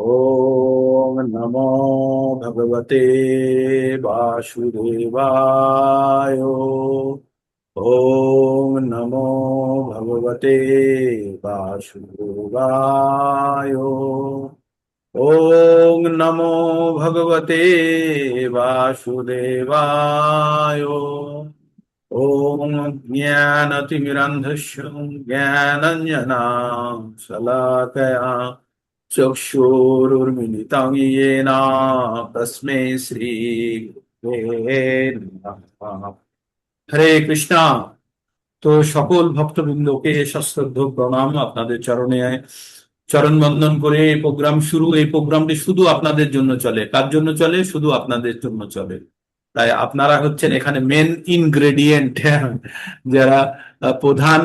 ओम नमो भगवते वासुदेवाय। ओम नमो भगवते वासुदेवाय। ओम नमो भगवते वासुदेवाय। ओम ज्ञानतिमिरन्धस्य ज्ञानञ्जनां शलाकया चक्षुरुर्मिलितं येन तस्मै श्री गुरवे नमः। হরে কৃষ্ণা। তো সকল ভক্তবৃন্দকে সশ্রদ্ধ প্রণাম, আপনাদের চরণে চরণ বন্দন করে এই প্রোগ্রাম শুরু। এই প্রোগ্রামটি শুধু আপনাদের জন্য চলে। কার জন্য চলে? শুধু আপনাদের জন্য চলে। তাই আপনারা হচ্ছেন এখানে মেন ইনগ্রেডিয়েন্ট, যারা প্রধান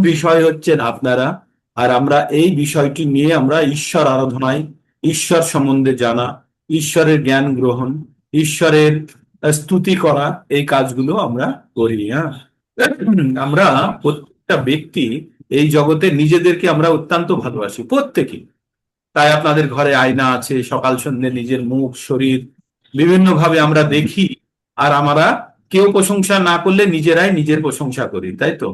বিষয় হচ্ছেন আপনারা। আর আমরা এই বিষয়টি নিয়ে আমরা ঈশ্বর আরাধনায়, ঈশ্বর সম্বন্ধে জানা, ঈশ্বরের জ্ঞান গ্রহণ, ঈশ্বরের স্তুতি করা, এই কাজগুলো আমরা করি। হ্যাঁ, আমরা প্রত্যেকটা ব্যক্তি এই জগতে নিজেদেরকে আমরা অত্যন্ত ভালোবাসি, প্রত্যেকে। তাই আপনাদের ঘরে আয়না আছে, সকাল সন্ধ্যে নিজের মুখ শরীর বিভিন্ন ভাবে আমরা দেখি। আর আমরা কেউ প্রশংসা না করলে নিজেরাই নিজের প্রশংসা করি, তাই তো?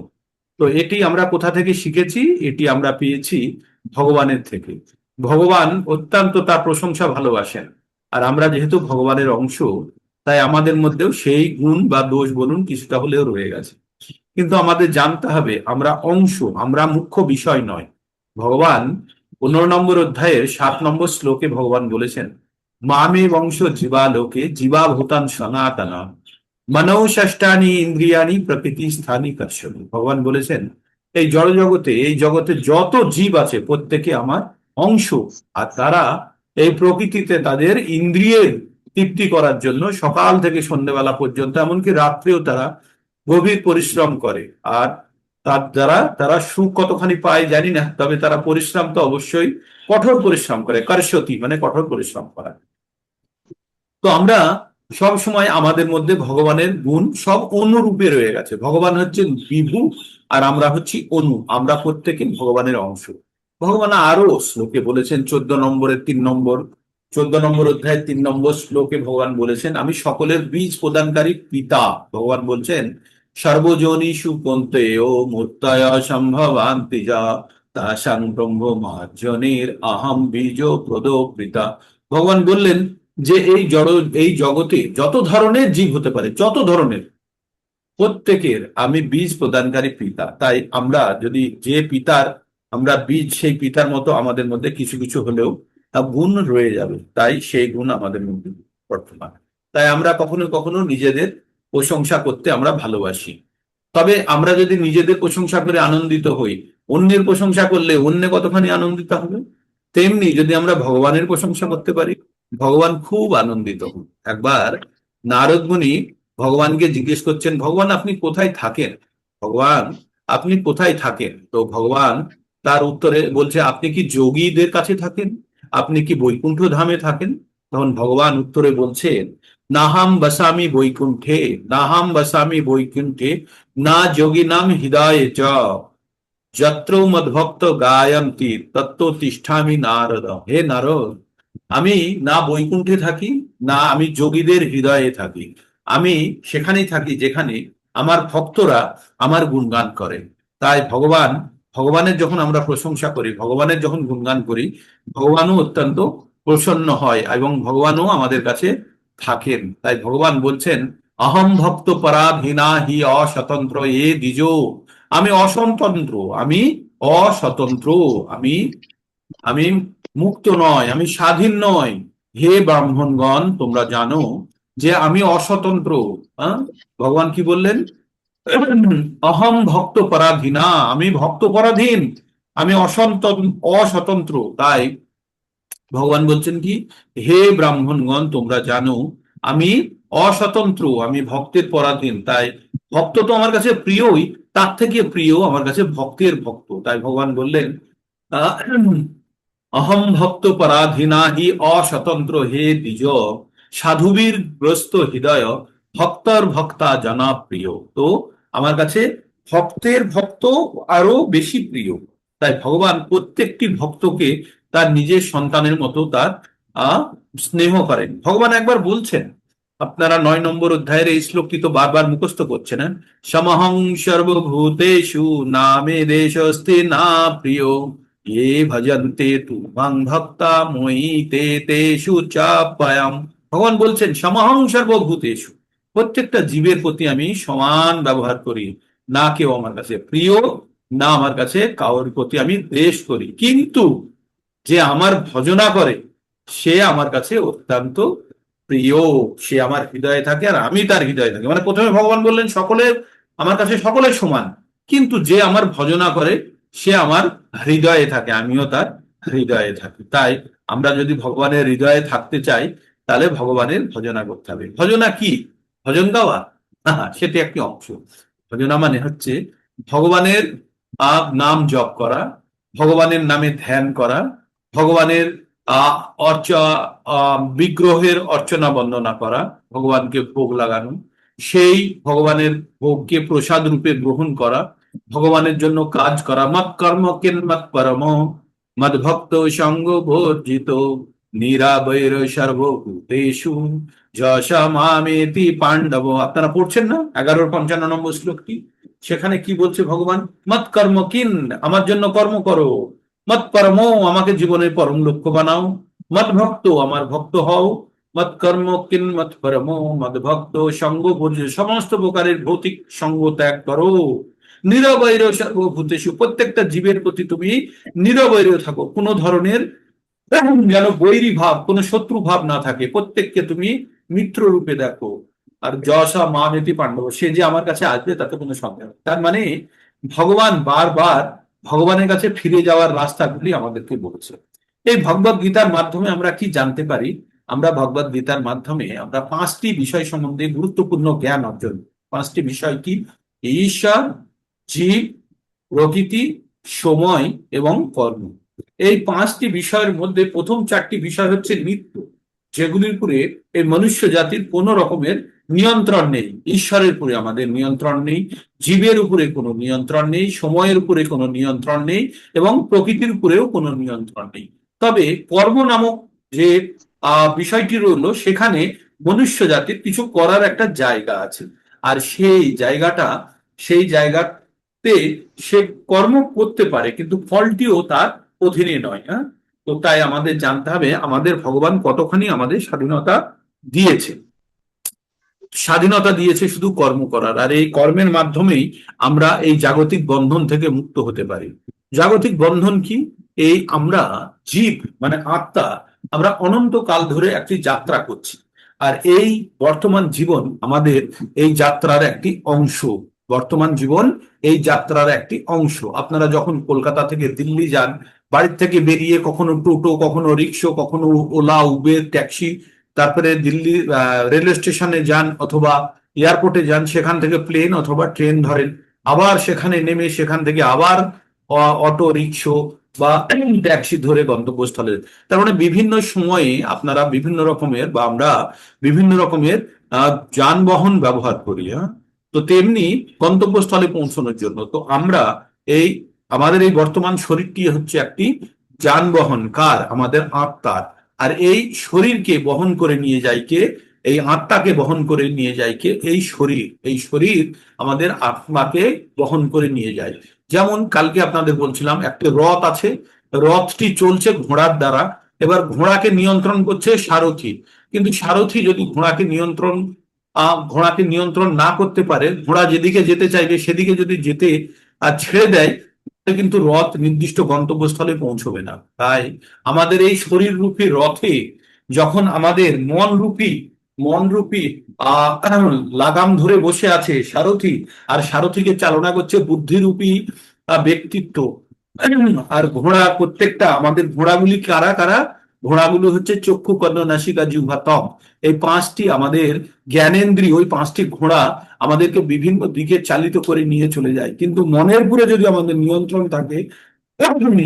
তো এটি আমরা কোথা থেকে শিখেছি? এটি আমরা পেয়েছি ভগবানের থেকে। ভগবান অত্যন্ত তার প্রশংসা ভালোবাসেন। আর আমরা যেহেতু ভগবানের অংশ, তাই আমাদের মধ্যেও সেই গুণ বা দোষ বলুন কিছুটা হলেও রয়ে গেছে। কিন্তু আমাদের জানতে হবে আমরা অংশ, আমরা মুখ্য বিষয় নয়। ভগবান 15 নম্বর অধ্যায়ের 7 নম্বর শ্লোকে ভগবান বলেছেন, মামে বংশ জীবা লোকে জীবা ভূতান সনাতনা মনৌ ষষ্ঠানি ইন্দ্রিয়ানি প্রকৃতি স্থানী কর্ষণি। ভগবান বলেছেন এই জড় জগতে, এই জগতে যত জীব আছে প্রত্যেকে আমার অংশ। আর তারা এই প্রকৃতিতে তাদের ইন্দ্রিয়ের তৃপ্তি করার জন্য সকাল থেকে সন্ধ্যেবেলা পর্যন্ত, এমনকি রাত্রেও তারা গভীর পরিশ্রম করে। আর তার দ্বারা তারা সুখ কতখানি পায় জানি না, তবে তারা পরিশ্রম তো অবশ্যই কঠোর পরিশ্রম করে। কারসতি মানে কঠোর পরিশ্রম করা। তো আমরা সব সময় আমাদের মধ্যে ভগবানের গুণ সব অনুরূপে রয়ে গেছে। ভগবান হচ্ছেন বিভু আর আমরা হচ্ছি অনু। আমরা প্রত্যেকে ভগবানের অংশ। ভগবান আরো শ্লোকে বলেছেন, 14 নম্বরের 3 নম্বর, 14 নম্বর অধ্যায়ের 3 নম্বর শ্লোকে ভগবান বলেছেন, আমি সকলের বীজ প্রদানকারী পিতা। ভগবান বলছেন, সর্বজনীষু পন্তে ও মূর্তয় সম্ভবান্তি যা তাসাং ব্রহ্ম মহাজনের আহম বীজ প্রদ পিতা। ভগবান বললেন যে এই জড়, এই জগতে যত ধরনের জীব হতে পারে, যত ধরনের, প্রত্যেকের আমি বীজ প্রদানকারী পিতা। তাই আমরা যদি যে পিতার আমরা বীজ, সেই পিতার মতো আমাদের মধ্যে কিছু কিছু হলেও তা গুণ রয়ে যাবে। তাই সেই গুণ আমাদের মধ্যে বর্তমান। তাই আমরা কখনো কখনো নিজেদের প্রশংসা করতে আমরা ভালোবাসি। তবে আমরা যদি নিজেদের প্রশংসা করে আনন্দিত হই, অন্যের প্রশংসা করলে অন্য কতখানি আনন্দিত হবে। তেমনি যদি আমরা ভগবানের প্রশংসা করতে পারি, ভগবান খুব আনন্দিত হন। একবার নারদ মুনি ভগবানকে জিজ্ঞেস করছেন, ভগবান আপনি কোথায় থাকেন? ভগবান আপনি কোথায় থাকেন? তো ভগবান তার উত্তরে বলছে, আপনি কি যোগীদের কাছে থাকেন? আপনি কি বৈকুণ্ঠ ধামে থাকেন? তখন ভগবান উত্তরে বলছেন, নাহাম বসামি বৈকুণ্ঠে, নাহাম বসামি বৈকুণ্ঠে, না যোগী নাম হৃদয়ে চ, যত্র মদ্ভক্ত গায়ন্তি তত্ত্ব তিষ্ঠামি নারদ। হে নারদ, আমি না বৈকুণ্ঠে থাকি, না আমি যোগীদের হৃদয়ে থাকি। আমি সেখানেই থাকি যেখানে আমার ভক্তরা আমার গুণগান করে। তাই ভগবানের যখন আমরা প্রশংসা করি, ভগবানের যখন গুণগান করি, ভগবানও অত্যন্ত প্রসন্ন হয় এবং ভগবানও আমাদের কাছে থাকেন। তাই ভগবান বলছেন, অহম ভক্ত পরাধীনা হি অস্বতন্ত্র এ দ্বিজ। আমি অস্বতন্ত্র, আমি অস্বতন্ত্র, আমি আমি মুক্ত নয়, আমি স্বাধীন নয়। হে ব্রাহ্মণগণ, তোমরা জানো যে আমি অস্বতন্ত্র। হ্যাঁ, ভগবান কি বললেন? অহম ভক্ত পরাধীনা, আমি ভক্ত পরাধীন, আমি অস্বতন্ত্র। তাই ভগবান বলছেন কি, হে ব্রাহ্মণগণ তোমরা জানো আমি অস্বতন্ত্র, আমি ভক্তের পরাধীন। তাই ভক্ত তো আমার কাছে প্রিয়ই, তার থেকে প্রিয় আমার কাছে ভক্তের ভক্ত। তাই ভগবান বললেন, আহ, অহম ভক্ত পরাধীনা হি অস্বতন্ত্র হে দ্বিজ, সাধুবীর গ্রস্ত হৃদয় ভক্তর ভক্তা জনপ্রিয়। তো আমার কাছে ভক্তের ভক্ত আরো বেশি প্রিয়। তাই ভগবান প্রত্যেকটি ভক্তকে তার নিজের সন্তানের মতো তার আহ স্নেহ করেন। ভগবান একবার বলছেন, আপনারা 9 নম্বর অধ্যায়ের এই শ্লোকটি তো বারবার মুখস্থ করছেন, হ্যাঁ? সমহং সর্বভূতেষু নামে দেশস্তে না প্রিয় ये ভজন্তে তু মাং ভক্তা মই তে তেষু চাপ্যায়াম। ভগবান বলছেন সমহং সর্বভূতেষু, প্রত্যেকটা জীবের প্রতি আমি সমান ব্যবহার করি, না কেউ আমার কাছে প্রিয়, না আমার কাছে কারোর প্রতি আমি দ্বেষ করি, কিন্তু যে আমার ভজনা করে সে আমার কাছে অত্যন্ত প্রিয়, সে আমার হৃদয়ে থাকে আর আমি তার হৃদয়ে থাকি। মানে প্রথমে ভগবান বললেন সকলের, আমার কাছে সকলের সমান, কিন্তু যে আমার ভজনা করে সে আমার হৃদয়ে থাকে, আমিও তার হৃদয়ে থাকি। তাই আমরা যদি ভগবানের হৃদয়ে থাকতে চাই তাহলে ভগবানের ভজনা করতে হবে। ভজনা কি? ভজন গাওয়া? সেটি একটি অংশ। ভজনা মানে হচ্ছে ভগবানের নাম জপ করা, ভগবানের নামে ধ্যান করা, ভগবানের আহ অর্চা বিগ্রহের অর্চনা বন্দনা করা, ভগবানকে ভোগ লাগানো, সেই ভগবানের ভোগকে প্রসাদ রূপে গ্রহণ করা, ভগবানের জন্য কাজ করা। মৎ কর্ম কিন্মৎ পরম মদ ভক্ত সঙ্গ বর্জিত নিরাবৈর সর্বভূতেষু যশমামেতি পাণ্ডব। আপনারা পড়ছেন না 11-55 শ্লোকটি? সেখানে কি বলছে ভগবান? মৎ কর্ম কিন, আমার জন্য কর্ম করো। মৎ পরম, আমাকে জীবনের পরম লক্ষ্য বানাও। মৎ ভক্ত, আমার ভক্ত হও। মৎ কর্ম কিন মৎ পরম মদ ভক্ত সঙ্গ বর্জিত, সমস্ত প্রকারের ভৌতিক সঙ্গ ত্যাগ করো। নিরবৈর সর্বভূতেষু, প্রত্যেকটা জীবের প্রতি তুমি নিরবৈর থাকো, কোনো ধরনের যেন বৈরী ভাব, কোনো শত্রু ভাব না থাকে, প্রত্যেককে তুমি মিত্র রূপে দেখো। আর যশা মামেতি পাণ্ডব, সে যে আমার কাছে আসবে তাতে কোনো সন্দেহ নেই। তার মানে ভগবান বারবার ভগবানের কাছে ফিরে যাওয়ার রাস্তাগুলি আমাদেরকে বলছে। এই ভগবত গীতার মাধ্যমে আমরা কি জানতে পারি? আমরা ভগবত গীতার মাধ্যমে আমরা 5টি বিষয় সম্বন্ধে গুরুত্বপূর্ণ জ্ঞান অর্জন। 5টি বিষয় কি? ঈশ্বর, জীব, প্রকৃতি, সময় এবং কর্ম। এই 5টি বিষয়ের মধ্যে প্রথম 4টি বিষয় হচ্ছে নিত্য, যেগুলির উপরে এই মনুষ্য জাতির কোনো রকমের নিয়ন্ত্রণ নেই। ঈশ্বরের উপরে আমাদের নিয়ন্ত্রণ নেই, জীবের উপরে কোনো নিয়ন্ত্রণ নেই, সময়ের উপরে কোনো নিয়ন্ত্রণ নেই এবং প্রকৃতির উপরেও কোনো নিয়ন্ত্রণ নেই। তবে কর্ম নামক যে বিষয়টি রইলো, সেখানে মনুষ্য জাতির কিছু করার একটা জায়গা আছে, আর সেই জায়গাতে সে কর্ম করতে পারে, কিন্তু ফলটিও তার অধীনে নয়। হ্যাঁ, তো তাই আমাদের জানতে হবে আমাদের ভগবান কতখানি আমাদের স্বাধীনতা দিয়েছে। স্বাধীনতা দিয়েছে শুধু কর্ম করার, আর এই কর্মের মাধ্যমেই আমরা এই জাগতিক বন্ধন থেকে মুক্ত হতে পারি। জাগতিক বন্ধন কি? এই আমরা জীব মানে আত্মা, আমরা অনন্তকাল ধরে একটি যাত্রা করছি, আর এই বর্তমান জীবন আমাদের এই যাত্রার একটি অংশ। বর্তমান জীবন এই যাত্রার একটি অংশ। আপনারা যখন কলকাতা থেকে দিল্লি যান, বাড়ির থেকে বেরিয়ে কখনো টোটো, কখনো রিক্সা, কখনো ওলা, উবের, ট্যাক্সি, তারপরে দিল্লি রেলওয়ে স্টেশনে যান অথবা এয়ারপোর্টে যান, সেখান থেকে প্লেন অথবা ট্রেন ধরেন, আবার সেখানে নেমে সেখান থেকে আবার অটো, রিক্সা বা ট্যাক্সি ধরে গন্তব্যস্থলে। তার মানে বিভিন্ন সময়ে আপনারা বিভিন্ন রকমের বা আমরা বিভিন্ন রকমের যানবাহন ব্যবহার করি। হ্যাঁ, তো তেমনি গন্তব্যস্থলে পৌঁছানোর জন্য তো আমরা এই আমাদের এই বর্তমান শরীরটি হচ্ছে একটি যানবাহন। কার? আমাদের আত্মার। আর এই শরীরকে বহন করে নিয়ে যায় কে? এই আত্মাকে বহন করে নিয়ে যায় কে? এই শরীর আমাদের আত্মাকে বহন করে নিয়ে যায়। যেমন কালকে আপনাদের বলছিলাম একটা রথ আছে, রথটি চলছে ঘোড়ার দ্বারা, এবার ঘোড়াকে নিয়ন্ত্রণ করছে সারথি। কিন্তু সারথি যদি ঘোড়াকে নিয়ন্ত্রণ না করতে পারে, ঘোড়া যেদিকে যেতে চাইবে সেদিকে যদি যেতে ছেড়ে দেয়, কিন্তু রথ নির্দিষ্ট গন্তব্যস্থলে পৌঁছবে না। তাই আমাদের এই শরীর রূপী রথে যখন আমাদের মন রূপী লাগাম ধরে বসে আছে সারথি, আর সারথিকে চালনা করছে বুদ্ধিরূপী ব্যক্তিত্ব। আর ঘোড়া, প্রত্যেকটা আমাদের ঘোড়াগুলি কারা কারা? ঘোড়াগুলো হচ্ছে চক্ষু, কর্ণ, নাসিকা, জিহ্বা, ত্বক। এই 5টি আমাদের জ্ঞানেন্দ্রিয়, ওই 5টি ঘোড়া আমাদেরকে বিভিন্ন দিকে চালিত করে নিয়ে চলে যায়। কিন্তু মনের উপরে যদি আমাদের নিয়ন্ত্রণ থাকে,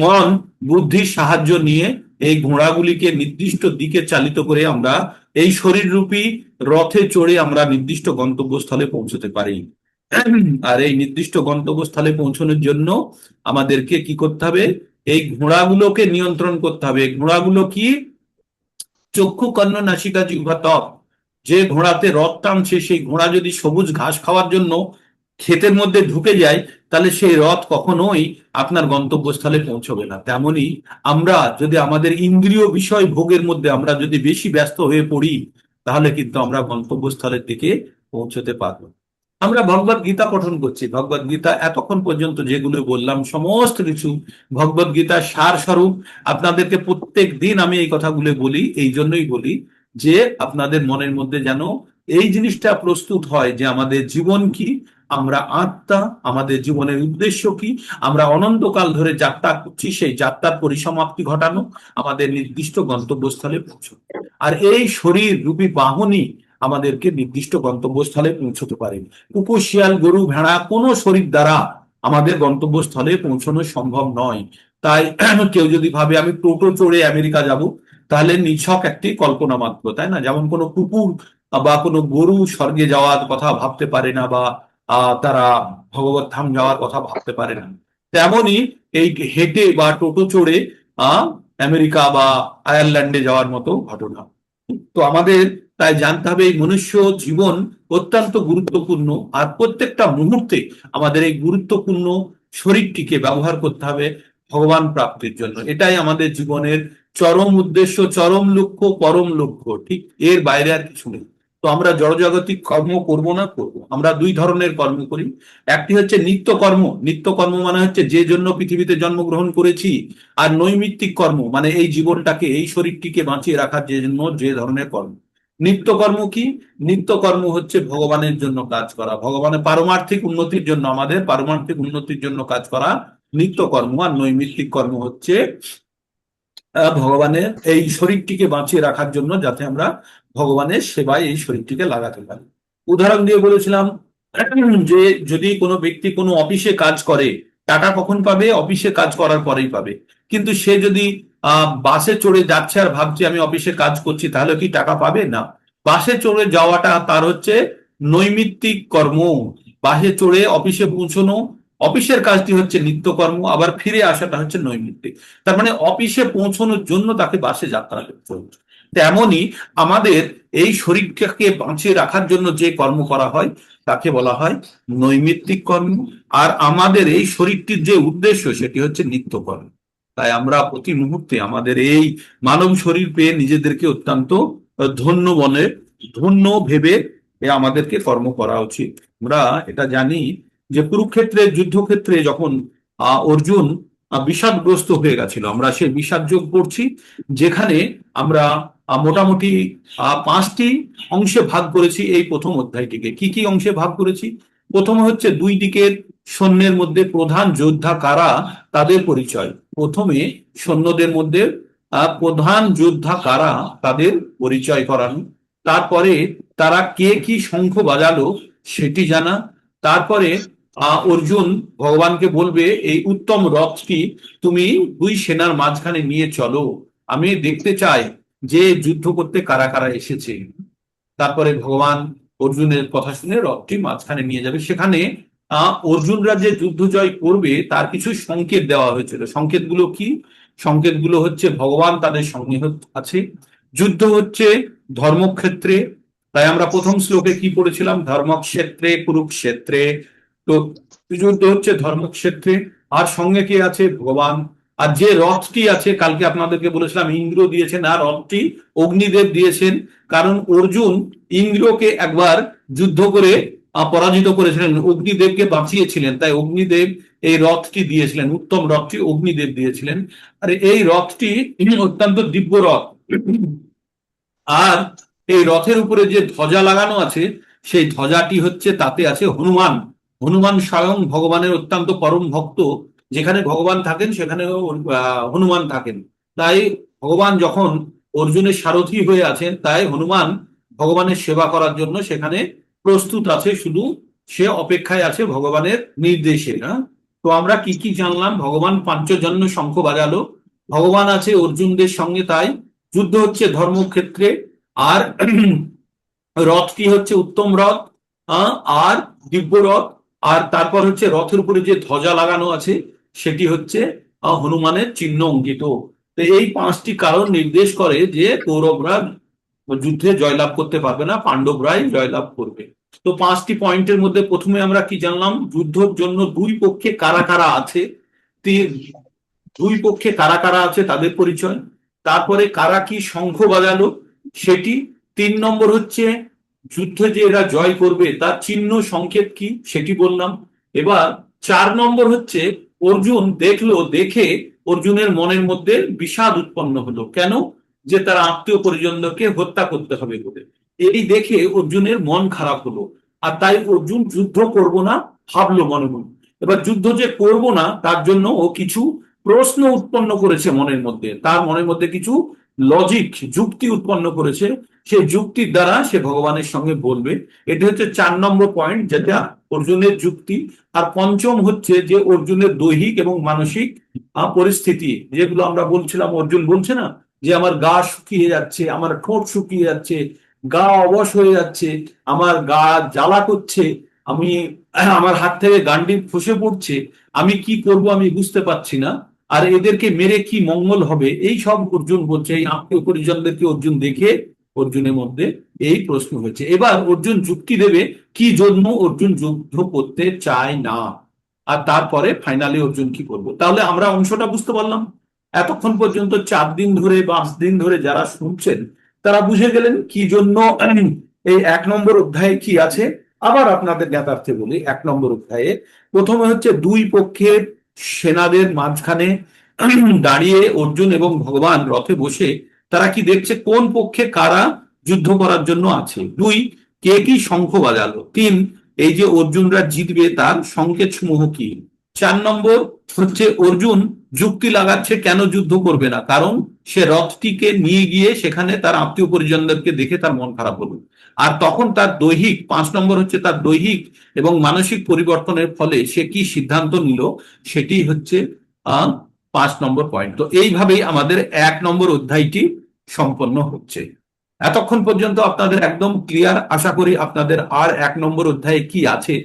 মন বুদ্ধির সাহায্য নিয়ে এই ঘোড়াগুলিকে নির্দিষ্ট দিকে চালিত করে আমরা এই শরীররূপী রথে চড়ে আমরা নির্দিষ্ট গন্তব্যস্থলে পৌঁছতে পারি। আর এই নির্দিষ্ট গন্তব্যস্থলে পৌঁছানোর জন্য আমাদেরকে কি করতে হবে? এই ঘোড়াগুলোকে নিয়ন্ত্রণ করতে হবে। ঘোড়াগুলো কি? চক্ষু কর্ণ নাসিকা জিহ্বা ত্বক। যে ঘোড়াতে রথ টানছে সেই ঘোড়া যদি সবুজ ঘাস খাওয়ার জন্য ক্ষেতের মধ্যে ঢুকে যায়, তাহলে সেই রথ কখনোই আপনার গন্তব্যস্থলে পৌঁছবে না। তেমনি আমরা যদি আমাদের ইন্দ্রিয় বিষয় ভোগের মধ্যে আমরা যদি বেশি ব্যস্ত হয়ে পড়ি, তাহলে কিন্তু আমরা গন্তব্যস্থলের দিকে পৌঁছতে পারবো না। আমরা ভগবত গীতা পঠন করছি। ভগবত গীতা এতক্ষণ পর্যন্ত যেগুলো বললাম সমস্ত কিছু ভগবত গীতার সার স্বরূপ। আপনাদেরকে প্রত্যেক দিন আমি এই কথাগুলো বলি, এই জন্যই বলি যে আপনাদের মনের মধ্যে যেন এই জিনিসটা প্রস্তুত হয় যে আমাদের জীবন কি, আমরা আত্মা, আমাদের জীবনের উদ্দেশ্য কি, আমরা অনন্তকাল ধরে যাত্রা করছি, সেই যাত্রার পরিসমাপ্তি ঘটানো, আমাদের নির্দিষ্ট গন্তব্যস্থলে পৌঁছানো। আর এই শরীর রূপী বাহনই আমাদেরকে নির্দিষ্ট গন্তব্যস্থলে পৌঁছতে পারে। কুকুর, শিয়াল, গরু, ভেড়া কোনো শরীর দ্বারা আমাদের গন্তব্যস্থলে পৌঁছানো সম্ভব নয়। তাই কেউ যদি ভাবে আমি টোটো চড়ে আমেরিকা যাব, তাহলে নিছক একটি কল্পনা মাত্র, তাই না? যেমন কোনো কুকুর বা কোনো গরু স্বর্গে যাওয়ার কথা ভাবতে পারে না, বা তারা ভগবত ধাম যাওয়ার কথা ভাবতে পারে না, তেমনি এই হেঁটে বা টোটো চড়ে আহ আমেরিকা বা আয়ারল্যান্ডে যাওয়ার মতো ঘটনা। তো আমাদের তাই জানতে হবে এই মনুষ্য জীবন অত্যন্ত গুরুত্বপূর্ণ, আর প্রত্যেকটা মুহূর্তে আমাদের এই গুরুত্বপূর্ণ শরীরটিকে ব্যবহার করতে হবে ভগবান প্রাপ্তির জন্য। এটাই আমাদের জীবনের চরম উদ্দেশ্য, চরম লক্ষ্য, পরম লক্ষ্য। ঠিক এর বাইরে আর কিছু নেই। তো আমরা জড়জাগতিক কর্ম করব না, করব। আমরা দুই ধরনের কর্ম করি। একটি হচ্ছে নিত্য কর্ম। নিত্য কর্ম মানে হচ্ছে যে জন্য পৃথিবীতে জন্মগ্রহণ করেছি। আর নৈমিত্তিক কর্ম মানে এই জীবনটাকে, এই শরীরটিকে বাঁচিয়ে রাখার জন্য যে ধরনের কর্ম। নিত্যকর্ম কি? নিত্যকর্ম হচ্ছে ভগবানের জন্য কাজ করা, ভগবানের পারমার্থিক উন্নতির জন্য, আমাদের পারমার্থিক উন্নতির জন্য কাজ করা নিত্যকর্ম। আর নৈমিত্তিক কর্ম হচ্ছে ভগবানের এই শরীরটিকে বাঁচিয়ে রাখার জন্য, যাতে আমরা ভগবানের সেবায় এই শরীরটিকে লাগাতে পারি। উদাহরণ দিয়ে বলেছিলাম যে যদি কোনো ব্যক্তি কোনো অফিসে কাজ করে, টাকা কখন পাবে? অফিসে কাজ করার পরেই পাবে। কিন্তু সে যদি বাসে চড়ে যাচ্ছে আর ভাবছে আমি অফিসে কাজ করছি, তাহলে কি টাকা পাবে? না। বাসে চড়ে যাওয়াটা তার হচ্ছে নৈমিত্তিক কর্ম। বাসে চড়ে অফিসে পৌঁছানো, অফিসের কাজটি হচ্ছে নিত্যকর্ম, আবার ফিরে আসাটা হচ্ছে নৈমিত্তিক। তার মানে অফিসে পৌঁছানোর জন্য তাকে বাসে যাত্রা করতে হচ্ছে। তেমনই আমাদের এই শরীরটাকে বাঁচিয়ে রাখার জন্য যে কর্ম করা হয় তাকে বলা হয় নৈমিত্তিক কর্ম। আর আমাদের এই শরীরটির যে উদ্দেশ্য সেটি হচ্ছে নিত্যকর্ম। তাই আমরা প্রতি মুহূর্তে আমাদের এই মানব শরীর পেয়ে নিজেদেরকে অত্যন্ত ধন্য মনে, ধন্য ভেবে আমাদেরকে কর্ম করা উচিত। আমরা এটা জানি যে কুরুক্ষেত্রের যুদ্ধক্ষেত্রে যখন অর্জুন বিষাদগ্রস্ত হয়ে গেছিল, আমরা সেই বিষাদ যোগ পড়ছি, যেখানে আমরা মোটামুটি পাঁচটি অংশে ভাগ করেছি এই প্রথম অধ্যায়টিকে। কি কি অংশে ভাগ করেছি? প্রথম হচ্ছে দুই দিকের সৈন্যের মধ্যে প্রধান যোদ্ধা কারা, তাদের পরিচয়। প্রথমে সৈন্যদের মধ্যে প্রধান যোদ্ধা কারা, তাদের পরিচয় করানো। তারপরে তারা কে কি শঙ্খ বাজালো সেটি জানা। তারপরে অর্জুন ভগবানকে বলবে এই উত্তম রথটি তুমি দুই সেনার মাঝখানে নিয়ে চলো, আমি দেখতে চাই যে যুদ্ধ করতে কারা কারা এসেছে। তারপরে ভগবান অর্জুনের কথা শুনে রথটি মাঝখানে নিয়ে যাবে। সেখানে অর্জুনরা যে যুদ্ধ জয় করবে তার কিছু সংকেত দেওয়া হয়েছিল। সংকেতগুলো কি? সংকেতগুলো হচ্ছে ভগবান তাদের সঙ্গে আছে, যুদ্ধ হচ্ছে ধর্মক্ষেত্রে। তাই আমরা প্রথম শ্লোকে কি পড়েছিলাম? ধর্মক্ষেত্রে কুরুক্ষেত্রে। তো যুদ্ধ হচ্ছে ধর্মক্ষেত্রে। আর সঙ্গে কি আছে? ভগবান। আর যে রথটি আছে, কালকে আপনাদেরকে বলেছিলাম ইন্দ্র দিয়েছেন, আর রথটি অগ্নিদেব দিয়েছেন। কারণ অর্জুন ইন্দ্রকে একবার যুদ্ধ করে পরাজিত করেছিলেন, অগ্নিদেবকে বাঁচিয়েছিলেন, তাই অগ্নিদেব এই রথটি দিয়েছিলেন, উত্তম রথটি অগ্নিদেব দিয়েছিলেন। আর এই রথটি অত্যন্ত দিব্য রথ। আর এই রথের উপরে যে ধ্বজা লাগানো আছে, সেই ধ্বজাটি হচ্ছে, তাতে আছে হনুমান। হনুমান স্বয়ং ভগবানের অত্যন্ত পরম ভক্ত। যেখানে ভগবান থাকেন সেখানেও হনুমান থাকেন। তাই ভগবান যখন অর্জুনের সারথি হয়ে আছেন, তাই হনুমান ভগবানের সেবা করার জন্য সেখানে প্রস্তুত আছে, শুধু সে অপেক্ষায় আছে ভগবানের নির্দেশে। না? তো আমরা কি কি জানলাম? ভগবান পাঞ্চজন্য শঙ্খ বাজালো, ভগবান আছে অর্জুনদের সঙ্গে, তাই যুদ্ধ হচ্ছে ধর্মক্ষেত্রে। আর রথটি হচ্ছে উত্তম রথ, আর দিব্য রথ। আর তারপর হচ্ছে রথের উপরে যে ধ্বজা লাগানো আছে সেটি হচ্ছে হনুমানের চিহ্ন অঙ্কিত। তো এই 5টি কারণ নির্দেশ করে যে কৌরবরা যুদ্ধে জয়লাভ করতে পারবে না, পাণ্ডবরাই জয়লাভ করবে। তো 5টি পয়েন্টের মধ্যে প্রথমে আমরা কি জানলাম, যুদ্ধের জন্য দুই পক্ষে কারা কারা আছে, দুই পক্ষে কারা কারা আছে তাদের পরিচয়, তারপরে কারা কি শঙ্খ বাজালো সেটি, 3 নম্বর হচ্ছে যুদ্ধে যে এরা জয় করবে তার চিহ্ন সংকেত কি সেটি বললাম। এবার 4 নম্বর হচ্ছে অর্জুন দেখলো, দেখে অর্জুনের মনের মধ্যে বিষাদ উৎপন্ন হলো, কেন, যে তার আত্মীয় পরিজনদেরকে হত্যা করতে হবে বলে। এই দেখে অর্জুনের মন খারাপ হলো, আর তাই অর্জুন যুদ্ধ করব না ভাবলো মনে মনে। এবার যুদ্ধ যে করব না তার জন্য ও কিছু প্রশ্ন উৎপন্ন করেছে মনের মধ্যে, তার মনের মধ্যে কিছু লজিক যুক্তি উৎপন্ন করেছে, সেই যুক্তির দ্বারা সে ভগবানের সঙ্গে বলবে। এটি হচ্ছে 4 নম্বর পয়েন্ট, যেটা অর্জুনের যুক্তি। আর পঞ্চম হচ্ছে যে অর্জুনের দৈহিক এবং মানসিক পরিস্থিতি, যেগুলো আমরা বলছিলাম, অর্জুন বলছে না যে আমার গা শুকিয়ে যাচ্ছে, আমার ঠোঁট শুকিয়ে যাচ্ছে, গা অবশ হয়ে যাচ্ছে, আমার গা জ্বালা করছে, আমি আমার হাত থেকে গান্ডিব খসে পড়ছে, আমি কি করব আমি বুঝতে পারছি না, আর এদেরকে মেরে কি মঙ্গল হবে, এই সব অর্জুন বলছে। এই আত্মীয় পরিজনদেরকে অর্জুন দেখে অর্জুনের মধ্যে এই প্রশ্ন হয়েছে। এবার অর্জুন যুক্তি দেবে কি জন্য অর্জুন যুদ্ধ করতে চায় না, আর তারপরে ফাইনালি অর্জুন কি করবে। তাহলে আমরা অংশটা বুঝতে পারলাম। এতক্ষণ পর্যন্ত 4 দিন ধরে 5 দিন ধরে যারা শুনছেন তারা বুঝে গেলেন কি জন্য এই 1 নম্বর অধ্যায়ে কি আছে। আবার আপনাদের জ্ঞাতার্থে বলি, 1 নম্বর অধ্যায়ে প্রথমে হচ্ছে দুই পক্ষের সেনাদের মাঝখানে দাঁড়িয়ে অর্জুন এবং ভগবান রথে বসে তারা কি দেখছে কোন পক্ষে কারা যুদ্ধ করার জন্য আছে। 2, কে কি শঙ্খ বাজালো। 3, এই যে অর্জুনরা জিতবে তার সংকেত সমূহ কি। 4 নম্বর হচ্ছে অর্জুন যুক্তি লাগাচ্ছে কেন যুদ্ধ করবে না, কারণ সে রথটিকে নিয়ে গিয়ে সেখানে তার আত্মীয় পরিজনদেরকে দেখে তার মন খারাপ হলো। আর তখন তার দৈহিক, 5 নম্বর হচ্ছে তার দৈহিক এবং মানসিক পরিবর্তনের ফলে সে কি সিদ্ধান্ত নিল, সেটি হচ্ছে 5 নম্বর পয়েন্ট। তো এইভাবেই আমাদের 1 নম্বর অধ্যায়টি সম্পন্ন হচ্ছে। এতক্ষণ পর্যন্ত আপনাদের একদম ক্লিয়ার, আশা করি আপনাদের আর 1 নম্বর অধ্যায়ে কি আছে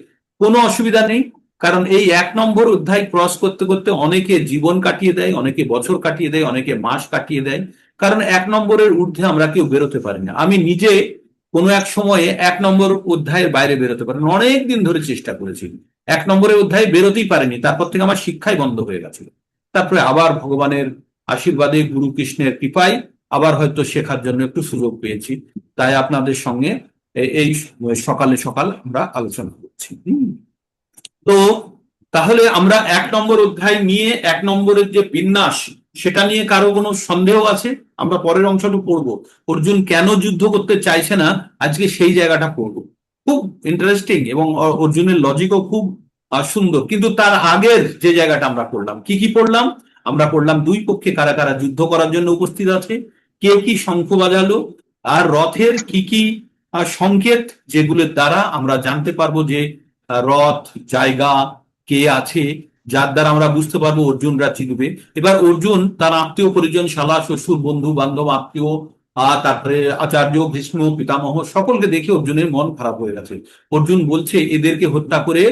কোনো অসুবিধা নেই। কারণ এই 1 নম্বর অধ্যায় ক্রস করতে করতে অনেকে জীবন কাটিয়ে দেয়, অনেকে বছর কাটিয়ে দেয়, অনেকে মাস কাটিয়ে দেয়, কারণ 1 নম্বরের ঊর্ধ্বে আমরা কেউ বেরোতে পারি না। আমি নিজে কোনো এক সময়ে 1 নম্বর অধ্যায়ের বাইরে বেরোতে পারি না, অনেক দিন ধরে চেষ্টা করেছি, 1 নম্বরের অধ্যায়ে বেরোতেই পারিনি, তারপর থেকে আমার শিক্ষাই বন্ধ হয়ে গেছিল। তারপরে আবার ভগবানের আশীর্বাদে, গুরু কৃষ্ণের কৃপায় আবার হয়তো শেখার জন্য একটু সুযোগ পেয়েছি, তাই আপনাদের সঙ্গে এই সকালে সকাল আমরা আলোচনা করছি। তো তাহলে আমরা 1 নম্বর অধ্যায় নিয়ে 1 নম্বরের যে বিন্যাস সেটা নিয়ে কারো কোনো সন্দেহ আছে? আমরা পরের অংশটা পড়বো, অর্জুন কেন যুদ্ধ করতে চাইছে না, আজকে সেই জায়গাটা পড়বো। খুব ইন্টারেস্টিং এবং অর্জুনের লজিকও খুব সুন্দর। কিন্তু তার আগের যে জায়গাটা আমরা পড়লাম, কি কি পড়লাম, আমরা পড়লাম দুই পক্ষে কারা কারা যুদ্ধ করার জন্য উপস্থিত আছে, কে কি শঙ্খ বাজালো, আর রথের কি কি সংকেত, যেগুলোর দ্বারা আমরা জানতে পারবো যে রথ, জায়গা, কে আছে, যার দ্বারা আমরা বুঝতে পারবো অর্জুনরা জিতবে। এবার অর্জুন তার আত্মীয় পরিজন, শালা শ্বশুর বন্ধু বান্ধব আত্মীয়, তারপরে আচার্য ভীষ্ম পিতামহ সকলকে দেখে অর্জুনের মন খারাপ হয়ে গেছে। অর্জুন বলছে এদেরকে হত্যা করে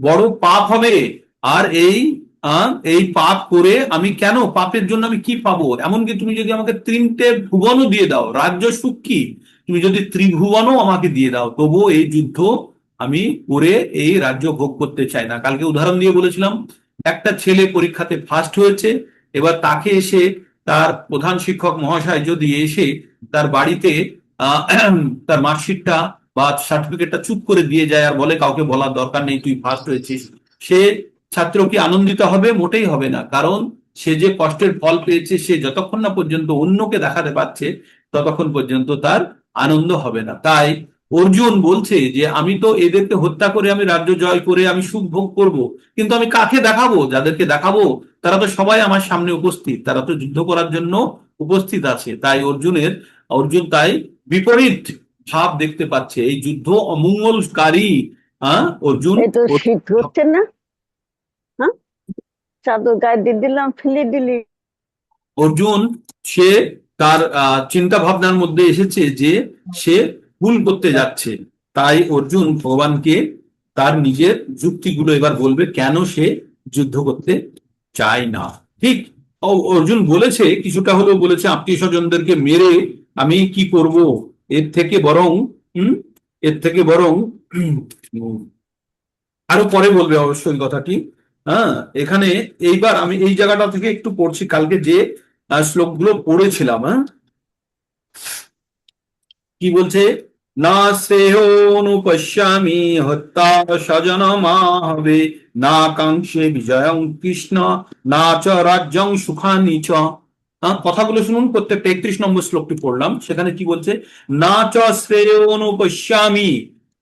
বড় পাপ হবে, আর এই পাপ করে আমি কেন, পাপের জন্য আমি কি পাবো, এমনকি তুমি যদি আমাকে 3টে ভুবনও দিয়ে দাও, রাজ্য সুখ কি, তুমি যদি ত্রিভুবনও আমাকে দিয়ে দাও, তবুও এই যুদ্ধ আমি করে এই রাজ্য ভোগ করতে চাই না। কালকে উদাহরণ দিয়ে বলেছিলাম, একটা ছেলে পরীক্ষাতে ফার্স্ট হয়েছে, এবার তাকে এসে তার প্রধান শিক্ষক মহাশয় যদি এসে তার বাড়িতে তার মার্কশিটটা বা সার্টিফিকেটটা চুপ করে দিয়ে যায় আর বলে কাউকে বলার দরকার নেই তুই ফার্স্ট হয়েছিস, সে ছাত্র কি আনন্দিত হবে? মোটেই হবে না। কারণ সে যে কষ্টের ফল পেয়েছে, সে যতক্ষণ না পর্যন্ত অন্যকে দেখাতে পারছে ততক্ষণ পর্যন্ত তার আনন্দ হবে না। তাই অর্জুন বলছে যে আমি তো এদেরকে হত্যা করে আমি রাজ্য জয় করে আমি সুখ ভোগ করব, কিন্তু আমি কাকে দেখাবো? যাদেরকে দেখাবো তারা তো সবাই আমার সামনে উপস্থিত, তারা তো যুদ্ধ করার জন্য উপস্থিত আছে। তাই অর্জুন তাই বিপরীত ভাব দেখতে পাচ্ছে, এই যুদ্ধ অমঙ্গলকারী। অর্জুন এই তো শীত হচ্ছে না? হ্যাঁ, চাদর গায়ে দিয়ে দিলাম, ফেলে দিলি। অর্জুন সে তার চিন্তা ভাবনার মধ্যে এসেছে যে সে ভুল করতে যাচ্ছে। তাই অর্জুন ভগবানকে তার নিজের যুক্তিগুলো এবার বলবে কেন সে যুদ্ধ করতে চায় না। ঠিক অর্জুন বলেছে, কিছুটা হলেও বলেছে আত্মীয় স্বজনদেরকে মেরে আমি কি করব, এর থেকে বরং হুম এর থেকে বরং উম, আরো পরে বলবে অবশ্যই কথাটি। হ্যাঁ, এখানে এইবার আমি এই জায়গাটা থেকে একটু পড়ছি, কালকে যে শ্লোকগুলো পড়েছিলাম। হ্যাঁ, কি বলছে, না শ্রেয়োনুপশ্যামি হত্যা স্বজনমাহবে, না কাঙ্ক্ষে বিজয়ং কৃষ্ণ, না চ রাজ্যং সুখানি চ। কথাগুলো শুনুন, প্রত্যেকটা 31 নম্বর শ্লোকটি পড়লাম, সেখানে কি বলছে, না চ শ্রেয়োনুপশ্যামি,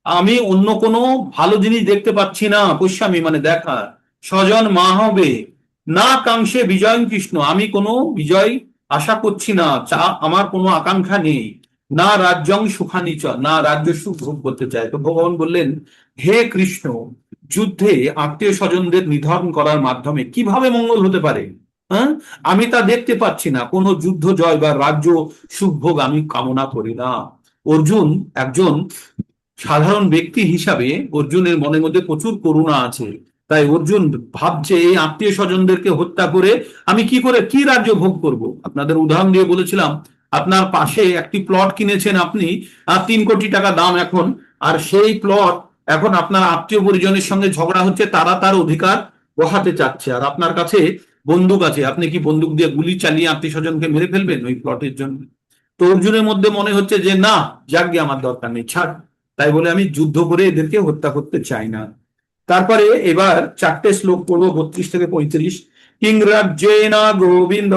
আমি অন্য কোনো ভালো জিনিস দেখতে পাচ্ছি না, পশ্যামি মানে দেখা, স্বজন মাহবে, না কাঙ্ক্ষে বিজয়ং কৃষ্ণ, আমি কোনো বিজয় আশা করছি না, আমার কোনো আকাঙ্ক্ষা নেই, না রাজ্যং সুখানি চ, না রাজ্য সুখ ভোগ করতে চায়। তো ভগবান বললেন, হে কৃষ্ণ, যুদ্ধে আত্মীয় স্বজনদের নিধন করার মাধ্যমে কিভাবে মঙ্গল হতে পারে? হ্যাঁ, আমি তা দেখতে পাচ্ছি না, কোনো যুদ্ধ জয় বা রাজ্য সুখ ভোগ আমি কামনা করি না। অর্জুন একজন সাধারণ ব্যক্তি হিসাবে অর্জুনের মনের মধ্যে প্রচুর করুণা আছে। তাই অর্জুন ভাবছে এই আত্মীয় স্বজনদেরকে হত্যা করে আমি কি করে কি রাজ্য ভোগ করব। আপনাদের উদাহরণ দিয়ে বলেছিলাম, আপনার পাশে একটি প্লট কিনেছেন আপনি, 3 কোটি টাকা দাম এখন, আর সেই প্লট এখন আপনার আত্মীয় পরিজনের সঙ্গে ঝগড়া হচ্ছে, তারা তার অধিকার বহাতে চাচ্ছে, আর আপনার কাছে বন্দুক আছে, আপনি কি বন্দুক দিয়ে গুলি চালিয়ে আত্মীয় স্বজনকে মেরে ফেলবেন ওই প্লটের জন্য? তো অর্জুনের মধ্যে মনে হচ্ছে যে না, যাক আমার দরকার নেই, ছাড়, তাই বলে আমি যুদ্ধ করে এদেরকে হত্যা করতে চাই না। তারপরে এবার 4টে শ্লোক পড়বো, 32 থেকে 35। কিং রাজ্যেন গোবিন্দ,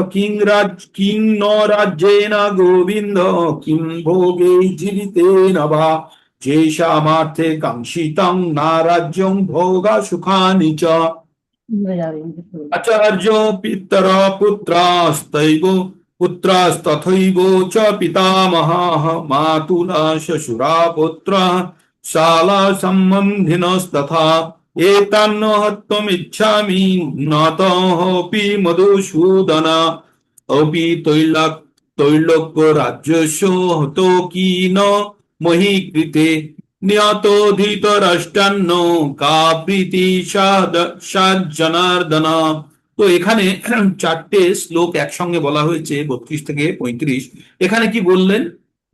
কিং ন রাজ্যেন গোবিন্দ, কিং ভোগে জীবিতেন বা, যেষামার্থে কাঙ্ক্ষিতং না রাজ্যং ভোগা সুখানি চ, আচার্য পিতর পুত্রাস্তৈব, পুত্রাস্তথৈব চ পিতামহাঃ, মাতুলা শ্বশুরা পুত্রা, শালা সম্বন্ধিনস্তথা, এতান্ন হত্যমিচ্ছামি নতঃপি মধুসূদন, অপি তৈলোক্য রাজ্যস্য হতো কি ন মহীকৃতে, নিয়তোধিতরাষ্ট্রান্ন কা প্রীতি জনার্দন। তো এখানে 4টে শ্লোক একসঙ্গে বলা হয়েছে, 32 থেকে 35। এখানে কি বললেন,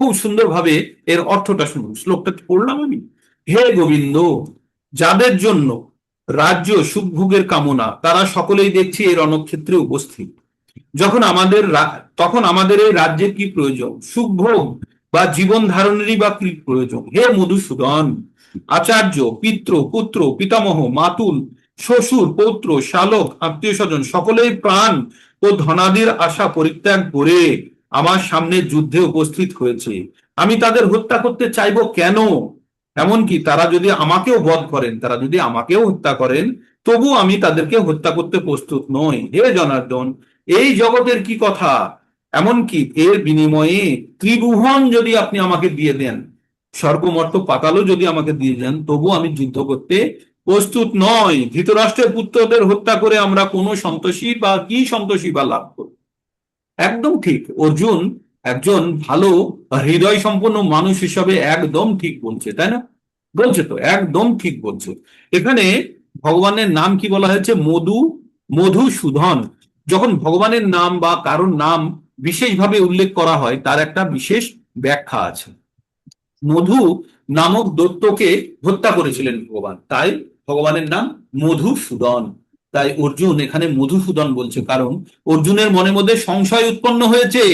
খুব সুন্দরভাবে এর অর্থটা শুনুন, শ্লোকটা পড়লাম আমি। হে গোবিন্দ, যাদের জন্য রাজ্য সুখভোগের কামনা, তারা সকলেই দেখছি এই রণক্ষেত্রে উপস্থিত। তখন আমাদের এই রাজ্যের কি প্রয়োজন, সুখভোগ বা জীবন ধারণেরই বা কি প্রয়োজন? হে মধুসূদন, আচার্য, পিতৃ, পুত্র, পিতামহ, মাতুল, শ্বশুর, পৌত্র, শালক, আত্মীয় স্বজন সকলেই প্রাণ ও ধনাদির আশা পরিত্যাগ করে আমার সামনে যুদ্ধে উপস্থিত হয়েছে। আমি তাদের হত্যা করতে চাইবো কেন? এমনকি তারা যদি আমাকেও বধ করেন, তারা যদি আমাকেও হত্যা করেন, তবু আমি তাদেরকে হত্যা করতে প্রস্তুত নই। হে জনার্দন, এই জগতের কি কথা, এমনকি এর বিনিময়ে ত্রিভুবন যদি আপনি আমাকে দিয়ে দেন, স্বর্গ মর্ত পাতালও যদি আমাকে দিয়ে দেন, তবু আমি যুদ্ধ করতে প্রস্তুত নয়। ধৃতরাষ্ট্রের পুত্রদের হত্যা করে আমরা কোনো সন্তোষী বা কি সন্তোষী বা লাভ করব? একদম ঠিক, অর্জুন একজন ভালো হৃদয় সম্পন্ন মানুষ হিসাবে একদম ঠিক বলছে, তাই না? বলছে তো, একদম ঠিক বলছে। এখানে ভগবানের নাম কি বলা হয়েছে, মধুসূদন। যখন ভগবানের নাম বা কারোর নাম বিশেষভাবে উল্লেখ করা হয়, তার একটা বিশেষ ব্যাখ্যা আছে। মধু নামক দৈত্যকে হত্যা করেছিলেন ভগবান, তাই ভগবানের নাম মধুসূদন। তাই অর্জুন এখানে মধুসূদন বলছে, কারণ অর্জুনের মনের মধ্যে সংশয় উৎপন্ন হয়েছে।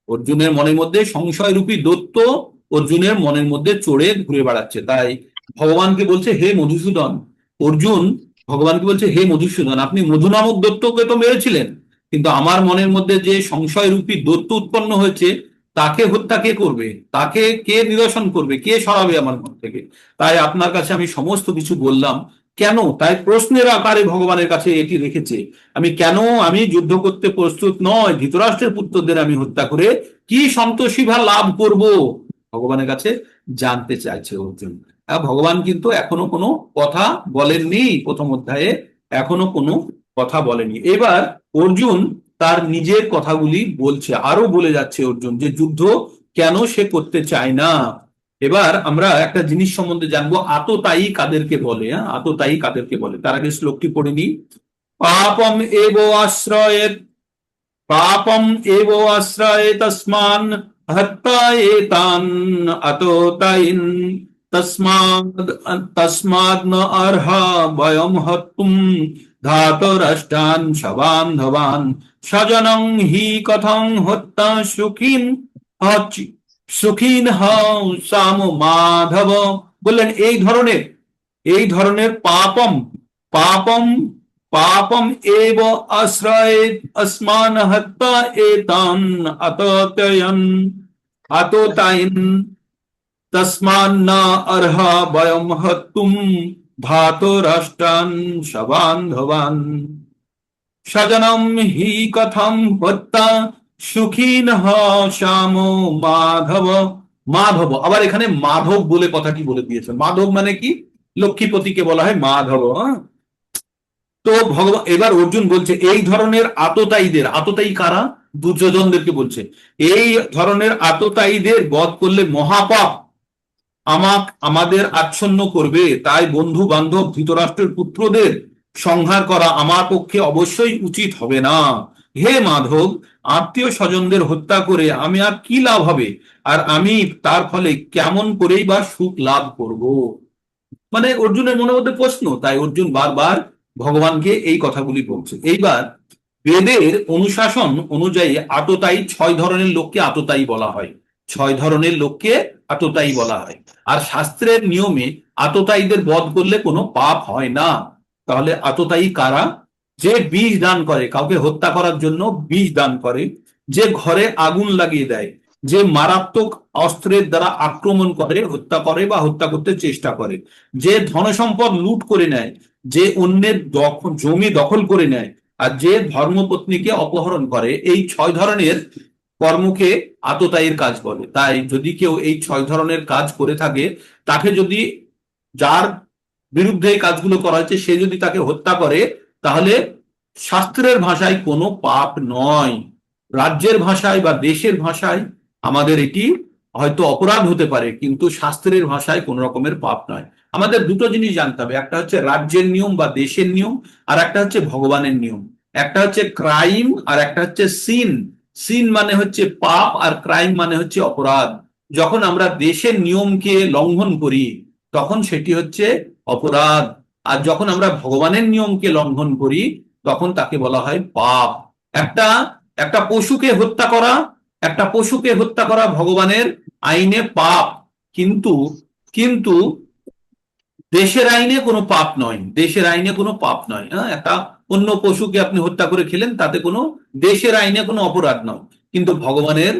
অর্জুনের মনের মধ্যে সংশয় রূপী দৈত্য অর্জুনের মনের মধ্যে চড়ে ঘুরে বেড়াচ্ছে, তাই ভগবানকে বলছে হে মধুসূদন। অর্জুন ভগবানকে বলছে, হে মধুসূদন, আপনি মধু নামক দৈত্যকে তো মেরেছিলেন, কিন্তু আমার মনের মধ্যে যে সংশয় রূপী দৈত্য উৎপন্ন হয়েছে, তাকে হত্যা কে করবে, তাকে কে নিরসন করবে, কে সরাবে আমার মন থেকে? তাই আপনার কাছে আমি সমস্ত কিছু বললাম। কেন? তাই প্রশ্নের আকারে ভগবানের কাছে এটি রেখেছে, আমি যুদ্ধ করতে প্রস্তুত নয়, ধৃতরাষ্ট্রের পুত্রদের আমি হত্যা করে কি সন্তোষী বা লাভ করব, ভগবানের কাছে জানতে চাইছে অর্জুন। ভগবান কিন্তু এখনো কোনো কথা বলেননি, প্রথম অধ্যায়ে এখনো কোনো কথা বলেনি। এবার অর্জুন তার নিজের কথাগুলি বলছে, আরো বলে যাচ্ছে অর্জুন যে যুদ্ধ কেন সে করতে চায় না। এবার আমরা একটা জিনিস সম্বন্ধে জানবো, আততায়ী কাদেরকে বলে। আততায়ী কাদেরকে বলে, তার আগে শ্লোকটি পড়ে নিই। पापम एवो आश्रयेत पापम एवो आश्रये तस्मान् हत्ता एतान् अतोतायिन् तस्माद् तस्माद् न अर्हा वयं हत्तुं धातुराष्ट्रान् सबान्धवान् स्वजनं हि कथं हत्ता সুখীন হও সাম মাধব। বললেন এই ধরনের পাপম পাপম পাপম এব আশ্রয়ে আসমান হত্যা এতান আততয়ন আততায়ন তস্মান্ন অর্হা বয়ম হত্তুম ধাতুরাষ্ট্রান সবান্ধবান স্বজনম হি কথম হত্যা সুখীন শ্যাম মাধব। মাধব আবার এখানে মাধব বলে কথাটি বলে দিয়েছে। মাধব মানে কি? লক্ষ্মীপতিকে বলা হয় মাধব। হ্যাঁ? তো ভগবান এবার অর্জুন বলছে এই ধরনের আততায়ীদের, আততায়ী কারা? দুর্যোধনদেরকে বলছে এই ধরনের আততায়ীদের বধ করলে মহাপাপ আমাদের আচ্ছন্ন করবে। তাই বন্ধু বান্ধব ধৃতরাষ্ট্রের পুত্রদের সংহার করা আমার পক্ষে অবশ্যই উচিত হবে না। হে মাধব, আত্মীয় স্বজনদের হত্যা করে আমি আর কি লাভ হবে, আর আমি তার ফলে কেমন করেই বা সুখ লাভ করব? মানে অর্জুনের মনের মধ্যে প্রশ্ন, তাই অর্জুন বারবার ভগবানকে এই কথাগুলি বলছে। এইবার বেদের অনুশাসন অনুযায়ী আততায়ী 6 ধরনের লোককে আততায়ী বলা হয়। 6 ধরনের লোককে আততায়ী বলা হয়। আর শাস্ত্রের নিয়মে আততায়ীদের বধ করলে কোনো পাপ হয় না। তাহলে আততায়ী কারা? যে বিষ দান করে, কাউকে হত্যা করার জন্য বিষ দান করে, যে ঘরে আগুন লাগিয়ে দেয়, যে মারাত্মক অস্ত্রের দ্বারা আক্রমণ করে, হত্যা করে বা হত্যা করতে চেষ্টা করে, যে ধনসম্পদ লুট করে নেয়, যে অন্যের জমি দখল করে নেয়, আর যে ধর্মপত্নীকে অপহরণ করে, এই 6 ধরনের কর্মকে আততায়ীর কাজ বলে। তাই যদি কেউ এই 6 ধরনের কাজ করে থাকে, তাকে যদি, যার বিরুদ্ধে এই কাজগুলো করা হয়েছে, সে যদি তাকে হত্যা করে, তাহলে শাস্ত্রের ভাষায় কোনো পাপ নয়। রাজ্যের ভাষায় বা দেশের ভাষায় আমাদের এটি হয়তো অপরাধ হতে পারে, কিন্তু শাস্ত্রের ভাষায় কোনো রকমের পাপ নয়। আমাদের দুটো জিনিস জানতে হবে, একটা হচ্ছে রাজ্যের নিয়ম বা দেশের নিয়ম, আর একটা হচ্ছে ভগবানের নিয়ম। একটা হচ্ছে ক্রাইম আর একটা হচ্ছে সিন। সিন মানে হচ্ছে পাপ, আর ক্রাইম মানে হচ্ছে অপরাধ। যখন আমরা দেশের নিয়মকে লঙ্ঘন করি, তখন সেটি হচ্ছে অপরাধ। আর যখন আমরা ভগবানের নিয়মকে লঙ্ঘন করি, তখন তাকে বলা হয় পাপ। একটা একটা পশুকে হত্যা করা, একটা পশুকে হত্যা করা ভগবানের আইনে পাপ, কিন্তু কিন্তু দেশের আইনে কোনো পাপ নয়। দেশের আইনে কোনো পাপ নয়। হ্যাঁ, একটা অন্য পশুকে আপনি হত্যা করে খেলেন, তাতে কোনো, দেশের আইনে কোনো অপরাধ নয়, কিন্তু ভগবানের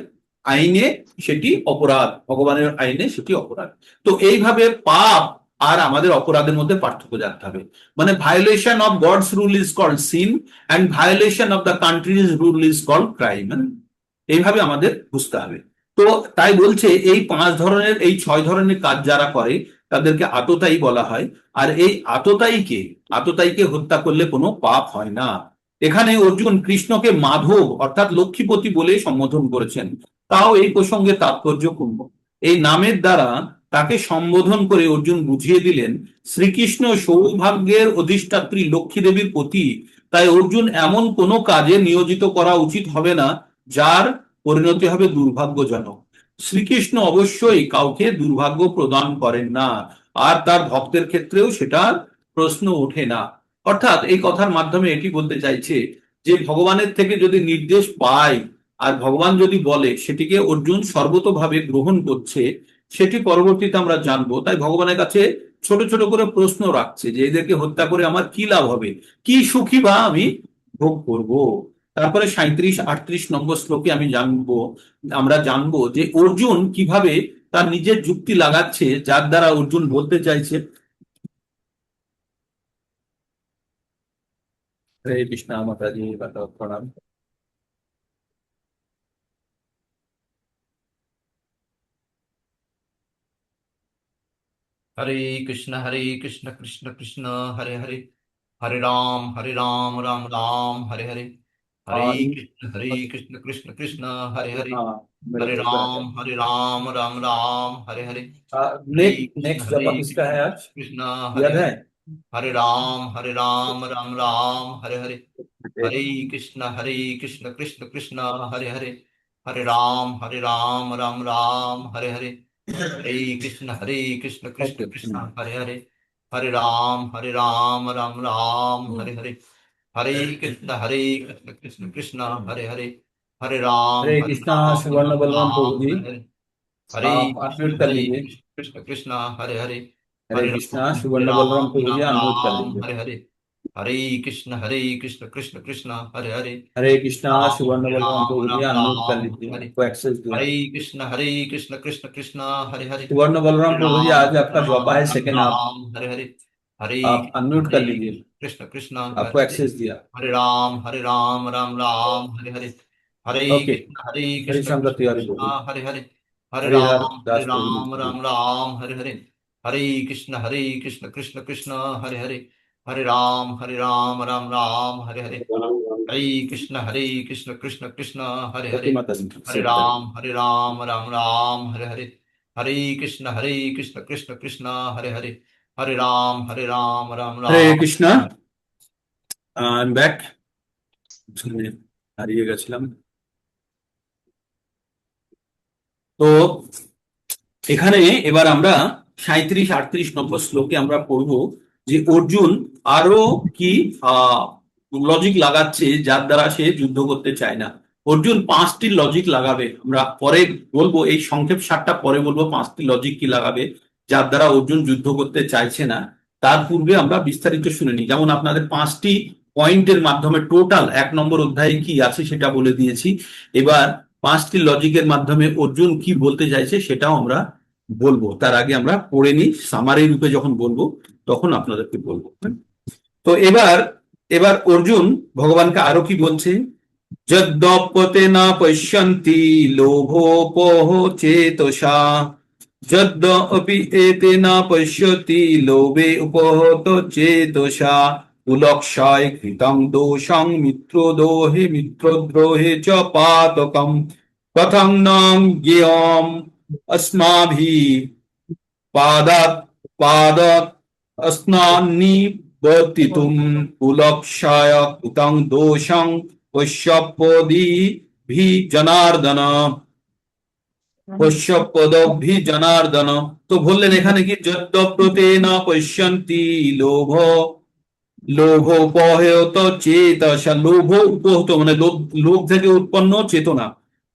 আইনে সেটি অপরাধ। ভগবানের আইনে সেটি অপরাধ। তো এইভাবে পাপ আর আমাদের অপরাধের মধ্যে পার্থক্য জানতে হবে। মানে violation of God's rule is called sin, and violation of the country's rule is called crime. এইভাবে আমাদের বুঝতে হবে। তো তাই বলছে এই 5 ধরনের, এই 6 ধরনের কাজ যারা করে, তাদেরকে আততায়ী বলা হয়। আর এই আততায়ীকে হত্যা করলে কোনো পাপ হয় না। এখানে অর্জুন কৃষ্ণকে মাধব অর্থাৎ লক্ষ্মীপতি বলে সম্বোধন করেছেন। তাও এই প্রসঙ্গে তাৎপর্যপূর্ণ। এই নামের দ্বারা তাকে সম্বোধন করে অর্জুন বুঝিয়ে দিলেন শ্রীকৃষ্ণ সৌভাগ্যের অধিষ্ঠাত্রী লক্ষ্মী দেবীর পতি। তাই অর্জুন এমন কোনো কাজে নিয়োজিত করা উচিত হবে না যার পরিণতি হবে দুর্ভাগ্যজনক। শ্রীকৃষ্ণ অবশ্যই কাউকে দুর্ভাগ্য প্রদান করেন না, আর তার ভক্তের ক্ষেত্রেও সেটার প্রশ্ন ওঠে না। অর্থাৎ এই কথার মাধ্যমে এটি বলতে চাইছে যে ভগবানের থেকে যদি নির্দেশ পায়, আর ভগবান যদি বলে, সেটিকে অর্জুন সর্বতোভাবে গ্রহণ করছে, সেটি পরবর্তীতে আমরা জানবো। তাই ভগবানের কাছে ছোট ছোট করে প্রশ্ন রাখছে যে এদেরকে হত্যা করে আমার কি লাভ হবে, কি সুখী বা আমি ভোগ করব। তারপরে 37-38 নম্বর শ্লোকে আমরা জানবো যে অর্জুন কিভাবে তার নিজের যুক্তি লাগাচ্ছে, যার দ্বারা অর্জুন বলতে চাইছে। হরে কৃষ্ণ মাতাজি, প্রণাম। हरे कृष्ण कृष्ण कृष्ण हरे हरे, हरे राम राम हरे हरे, हरे कृष्ण कृष्ण कृष्ण हरे हरे, हाँ, मेरे को तो है। हरे राम राम हरे हरे, नेक्स्ट जपा किसका है आज, कृष्ण हरे याद है? हरे। हरे राम राम हरे हरे हरे कृष्ण कृष्ण कृष्ण हरे हरे हरे राम राम हरे हरे हरे कृष्ण कृष्ण कृष्ण हरे राम राम हरे हरे हरे कृष्ण कृष्ण हरे हरे कृष्णा राम सुवर्ण बलराम प्रभु राम जी, हरे हरे हरे आप अनम्यूट कर लीजिए। कृष्ण कृष्ण हरे हरे हरे कृष्णा हरे सुवर्ण बलराम राम प्रभु जी, अनम्यूट कर राम लीजिए। हरे कृष्ण कृष्ण कृष्ण हरे हरे हरे कृष्णा सुवर्ण बलराम प्रभु जी, अनम्यूट कर राम लीजिए, हरे आपको एक्सेस दिया। हरे कृष्ण कृष्ण हरे हरे सुवर्ण बलराम प्रभु जी, आज आपका द्वापा है सेकंड आप राम हरे हरे आप अनम्यूट कर लीजिए, कृष्ण आपको एक्सेस दिया। हरे राम हरे ओके, हरे कृष्ण शंकर तिवारी कृष्ण प्रभु, हरिहर हरे दास प्रभु जी प्रभु। राम हरे कृष्ण कृष्ण कृष्ण हरे हरे राम हरे कृष्ण कृष्ण सती माता जी एक्सेप्ट कर लीजिए। Hare Ram Hare Krishna Krishna Krishna Hare Hare Ram Krishna, I am back. হারিয়ে গেছিলাম। তো এখানে এবার আমরা 37-38 নম্বর শ্লোকে আমরা পড়বো যে অর্জুন আরো কি লজিক লাগাচ্ছে যার দ্বারা সে যুদ্ধ করতে চায় না। অর্জুন 5টি লজিক লাগাবে, আমরা পরে বলবো, এই সংক্ষেপ সারটা পরে বলবো 5টি লজিক কি লাগাবে যার দ্বারা অর্জুন যুদ্ধ করতে চাইছে না। তার পূর্বে আমরা বিস্তারিত শুনে নিই। যেমন আপনাদের 5টি পয়েন্টের মাধ্যমে টোটাল 1 নম্বর অধ্যায়ে কি আছে সেটা বলে দিয়েছি। এবার 5টি লজিকের মাধ্যমে অর্জুন কি বলতে চাইছে সেটাও আমরা বলবো। তার আগে আমরা পড়ে নিই, সামারি রূপে যখন বলবো তখন আপনাদেরকে বলবো। তো এবার এবার অর্জুন ভগবানকে আরো কি বলছে, যদ্যপতে না পশ্যন্তি লোভোপোহ চেতসা, যদ্যপি এতে না পশ্যতি লোভে উপহত চেতসা, কুলক্ষয় কৃতং দোষং মিত্রদোহে মিত্রদ্রোহে চ পাতকম কথং ন জ্ঞেয়ম अस्माभिः पादात् पादात् अस्नान्निवर्तितुं कुलक्षय कृतं दोषं पश्यपदिभिः जनार्दन, पश्यपदभिः जनार्दन। তো বললেন এখানে কি যদ্যপ্রতে না পশ্যন্তি লোভ, লোভ উপহত চেতসা, লোভ উপহত মানে লোভ, লোভ থেকে উৎপন্ন চেতনা।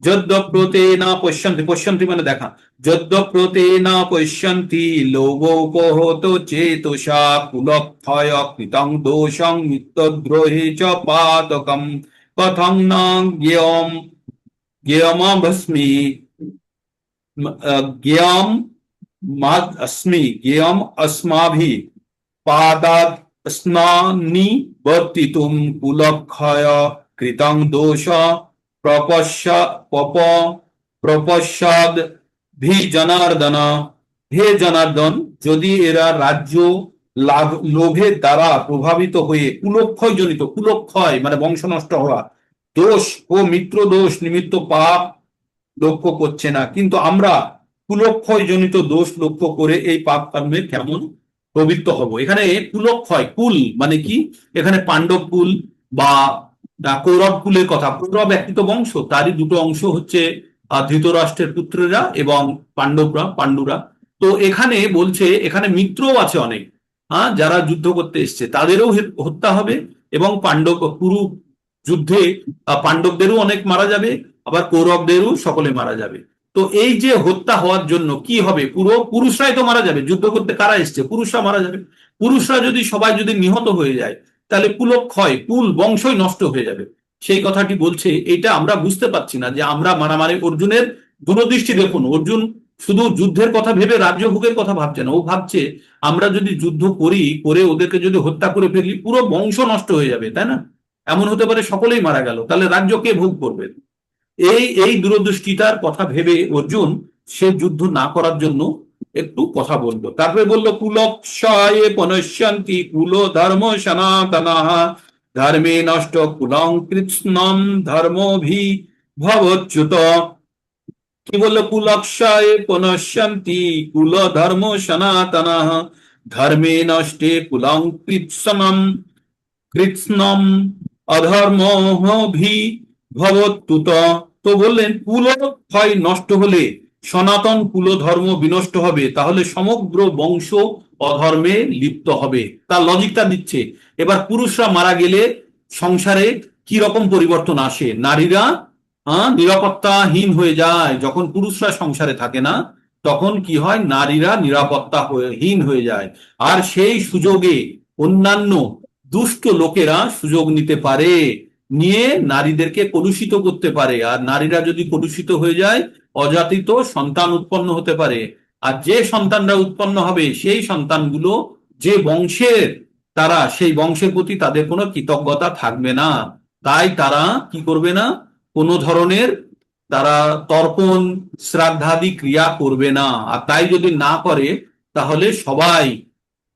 যদ্যপ্রতে না পশ্যন্তি, পশ্যন্তি মানে দেখা, যদ্যপ্রতে না পশ্যন্তি লোভ উপহত চেতসা, কুলক্ষয় কৃতং দোষং মিত্রদ্রোহে চ পাতকম কথং ন জ্ঞেয়ম জ্ঞেয়মস্মি, জ্ঞেয়ম अस्मि ज्ञेयम अस्माभिः पादात् स्नानिवर्तितुं कुलक्षय कृतं दोष प्रपश्य पप প্রপশ্চাদ ভি জনার্দন। হে জনার্দন, যদি এরা রাজ্য লাভ লোভের দ্বারা প্রভাবিত হয়ে কুলক্ষয় জনিত, কুলক্ষয় মানে বংশ নষ্ট হওয়া, দোষ ও মিত্র দোষ নিমিত্ত পাপ লক্ষ্য করছে না, কিন্তু আমরা কুলক্ষয় জনিত দোষ লক্ষ্য করে এই পাপ কর্মে কেমন প্রবৃত্ত হব। এখানে কুলক্ষয়, কুল মানে কি, এখানে পাণ্ডব কুল বা কৌরব কুলের কথা। কৌরব একটি তো বংশ, তারই দুটো অংশ হচ্ছে ধৃতরাষ্ট্রের পুত্রেরা এবং পাণ্ডবরা, পাণ্ডুরা। তো এখানে বলছে এখানে মিত্রও আছে অনেক, হ্যাঁ, যারা যুদ্ধ করতে এসছে তাদেরও হত্যা হবে, এবং পাণ্ডব পুরু যুদ্ধে পাণ্ডবদেরও অনেক মারা যাবে, আবার কৌরবদেরও সকলে মারা যাবে। তো এই যে হত্যা হওয়ার জন্য কি হবে, পুরো পুরুষরাই তো মারা যাবে, যুদ্ধ করতে কারা এসছে, পুরুষরা মারা যাবে। পুরুষরা যদি সবাই যদি নিহত হয়ে যায় তাহলে কুলক্ষয়, কুল বংশই নষ্ট হয়ে যাবে। সেই কথাটি বলছে। এটা আমরা বুঝতে পারছি না যে আমরা মারামারি, অর্জুনের দূরদৃষ্টি দেখুন, অর্জুন শুধু যুদ্ধের কথা ভেবে রাজ্যভোগের কথা ভাবছে না, ও ভাবছে আমরা যদি যুদ্ধ করি, করে ওদেরকে যদি হত্যা করে ফেলি পুরো বংশ নষ্ট হয়ে যাবে, তাই না? এমন হতে পারে সকলেই মারা গেল, তাহলে রাজ্য কে ভোগ করবে? এই এই দূরদৃষ্টিতার কথা ভেবে অর্জুন সে যুদ্ধ না করার জন্য একটু কথা বললো। তারপরে বললো কুলক্ষয়ে পনশ্যন্তি কুল ধর্ম সনাতনঃ, ধর্মে নষ্ট কুলং কৃৎস্নম ধর্মভি ভবচ্যুত। কি বললো, কুলক্ষয়ে পনশ্যন্তি কুল ধর্ম সনাতনঃ, ধর্মে নষ্টে কুলং কৃৎসনম কৃৎস্নম অধর্মভি ভবত্যুত। তো বললেন কুল ক্ষয় নষ্ট হলে সনাতন কুল ধর্ম বিনষ্ট হবে, তাহলে সমগ্র বংশ অধর্মে লিপ্ত হবে। তার লজিকটা দিচ্ছে। এবার পুরুষরা মারা গেলে সংসারে কি রকম পরিবর্তন আসে? নারীরা নিরাপত্তাহীন হয়ে যায়। যখন পুরুষরা সংসারে থাকে না, তখন কি হয়? নারীরা নিরাপত্তাহীন হয়ে যায়। আর সেই সুযোগে অন্যান্য দুষ্ট লোকেরা সুযোগ নিতে পারে, নিয়ে নারীদেরকে কলুষিত করতে পারে। আর নারীরা যদি কলুষিত হয়ে যায়, অজাতিত সন্তান উৎপন্ন হতে পারে। আর যে সন্তানরা উৎপন্ন হবে, সেই সন্তানগুলো যে বংশের, তারা সেই বংশের প্রতি তাদের কোনো কৃতজ্ঞতা থাকবে না। তাই তারা কি করবে না? কোনো ধরনের তারা তর্পণ শ্রাদ্ধাদি ক্রিয়া করবে না। আর তাই যদি না করে, তাহলে সবাই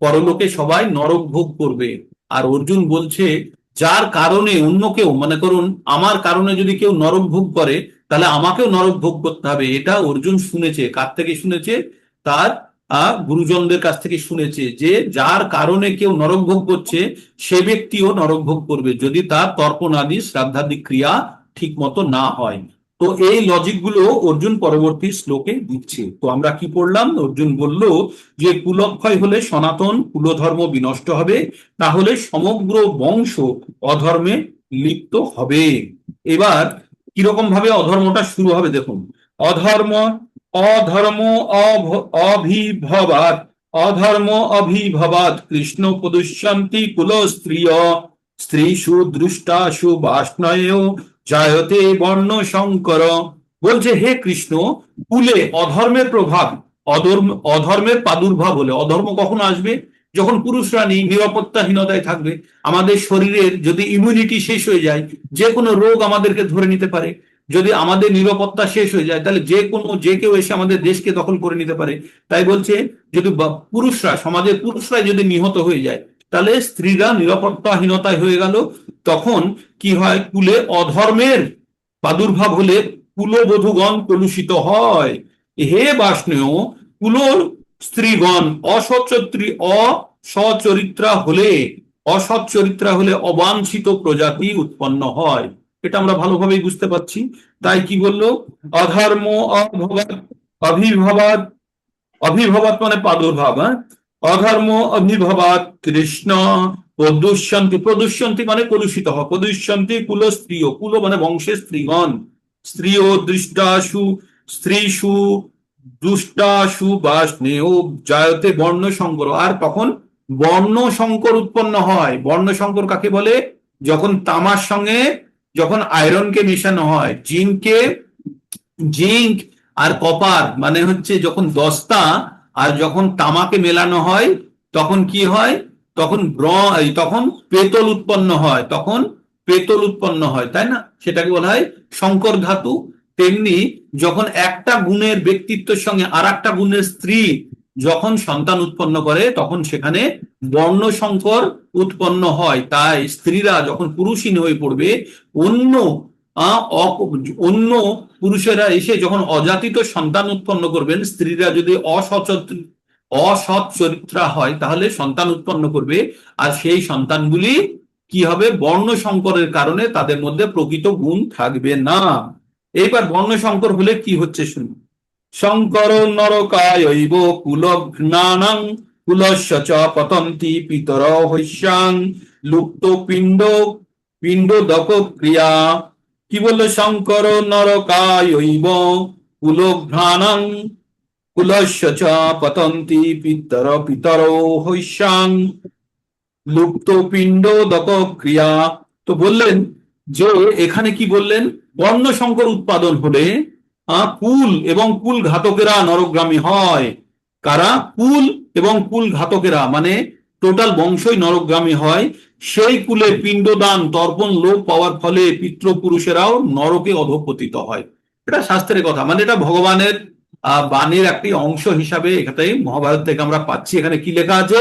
পরলোকে সবাই নরক ভোগ করবে। আর অর্জুন বলছে, যার কারণে অন্য কেউ, মনে করুন আমার কারণে যদি কেউ নরক ভোগ করে, তাহলে আমাকেও নরক ভোগ করতে হবে। এটা অর্জুন শুনেছে। কার থেকে শুনেছে? তার গুরুজনদের কাছ থেকে শুনেছে যে যার কারণে কেউ নরক ভোগ করছে, সে ব্যক্তিও নরক ভোগ করবে, যদি তার তর্পণ আদি শ্রাদ্ধাদি ক্রিয়া ঠিক মতো না হয়। তো এই লজিক গুলো অর্জুন পরবর্তী শ্লোকে দিচ্ছে। তো আমরা কি পড়লাম? অর্জুন বলল যে কুলক্ষয় হলে সনাতন কুলধর্ম বিনষ্ট হবে, তাহলে সমগ্র বংশ অধর্মে লিপ্ত হবে। এবার কিরকম ভাবে অধর্মটা শুরু হবে দেখুন। অধর্ম অধর্ম অভিভবাত অধর্ম অভিভবাত কৃষ্ণ প্রদুষ্যন্তি কুল স্ত্রিয় স্ত্রীষু দৃষ্টাসু বাষ্ণয় জায়তে বর্ণ শঙ্কর। বলছে হে কৃষ্ণ, কুলে অধর্মের প্রভাব, অধর্মের প্রাদুর্ভাব হলে, অধর্ম কখন আসবে? যখন পুরুষরা নিরাপত্তাহীনতায় থাকবে। আমাদের শরীরের যদি ইমিউনিটি শেষ হয়ে যায়, যে কোনো রোগ আমাদেরকে ধরে নিতে পারে। যদি আমাদের নিরাপত্তা শেষ হয়ে যায়, তাহলে যে কেউ এসে আমাদের দেশকে দখল করে নিতে পারে। তাই বলছে, যদি পুরুষরা, সমাজের পুরুষরাই যদি নিহত হয়ে যায়, তাহলে স্ত্রীরা নিরাপত্তাহীনতায় হয়ে গেল। তখন কি হয়? কুলে অধর্মের প্রাদুর্ভাব হলে কুলবধূগণ কলুষিত হয়। হে বাষ্ণেয়, কুল স্ত্রীগণ অসৎ চরিত্রা হলে অবাঞ্ছিত প্রজাতি উৎপন্ন হয়। এটা আমরা ভালোভাবেই বুঝতে পারছি। তাই কি বললো? অধর্ম অভিভবাত, অভিভবাত মানে প্রাদুর্ভাব। অধর্ম অভিভবাত কৃষ্ণ প্রদুষ্যন্তি, প্রদুষ্যন্তি মানে কলুষিত হওয়া, প্রদুষ্যন্তি কুল স্ত্রীয়, কুল মানে বংশের স্ত্রীগণ, স্ত্রীয় দৃষ্টাসু স্ত্রীষু দুষ্টাসু বা স্নেহ জায়তে বর্ণ সংকর। আর তখন বর্ণ সংকর উৎপন্ন হয়। বর্ণ সংকর কাকে বলে? যখন তামার সঙ্গে যখন আয়রনকে মেশানো হয়, জিঙ্ক আর কপার মানে হচ্ছে যখন দস্তা আর যখন তামাকে মেলানো হয়, তখন কি হয়? তখন তখন পেতল উৎপন্ন হয়, তখন পেতল উৎপন্ন হয়, তাই না? সেটাকে বলা হয় সংকর ধাতু। তেমনি যখন একটা গুণের ব্যক্তিত্বের সঙ্গে আর একটা গুণের স্ত্রী যখন সন্তান উৎপন্ন করে, তখন সেখানে বর্ণ সংকর উৎপন্ন হয়। তাই স্ত্রীরা যখন পুরুষহীন হয়ে পড়বে, অন্য অন্য পুরুষেরা এসে যখন অজাতিত সন্তান উৎপন্ন করবেন, স্ত্রীরা যদি অসৎ চরিত্রা হয়, তাহলে সন্তান উৎপন্ন করবে। আর সেই সন্তানগুলি কি হবে? বর্ণ সংকরের কারণে তাদের মধ্যে প্রকৃত গুণ থাকবে না। এইবার বর্ণ সংকর হলে কি হচ্ছে শুনুন। শঙ্কর নরকায়ৈব কুলঘ্নানাং কুলস্য চ পতন্তি পিতর হৈষ্যাং লুপ্ত পিণ্ডোদক ক্রিয়া। কি বললো? শঙ্কর নরকায়ৈব কুলঘ্নানাং কুলস্য চ পতন্তি পিতর হৈষ্যাং লুপ্ত পিণ্ডোদক ক্রিয়া। তো বললেন যে এখানে কি বললেন? বর্ণ সংকর উৎপাদন হলে কুল এবং কুল ঘাতকেরা নরকগামী হয়। কারা? কুল এবং কুল ঘাতকেরা, মানে টোটাল বংশই নরকগামী হয়। সেই কুলে পিণ্ডদান তর্পণ লোপ পাওয়ার ফলে পিতৃপুরুষেরাও নরকে অধঃপতিত হয়। এটা শাস্ত্রের কথা, মানে এটা ভগবানের বাণীর একটি অংশ হিসাবে এখানে মহাভারত থেকে আমরা পাচ্ছি। এখানে কি লেখা আছে?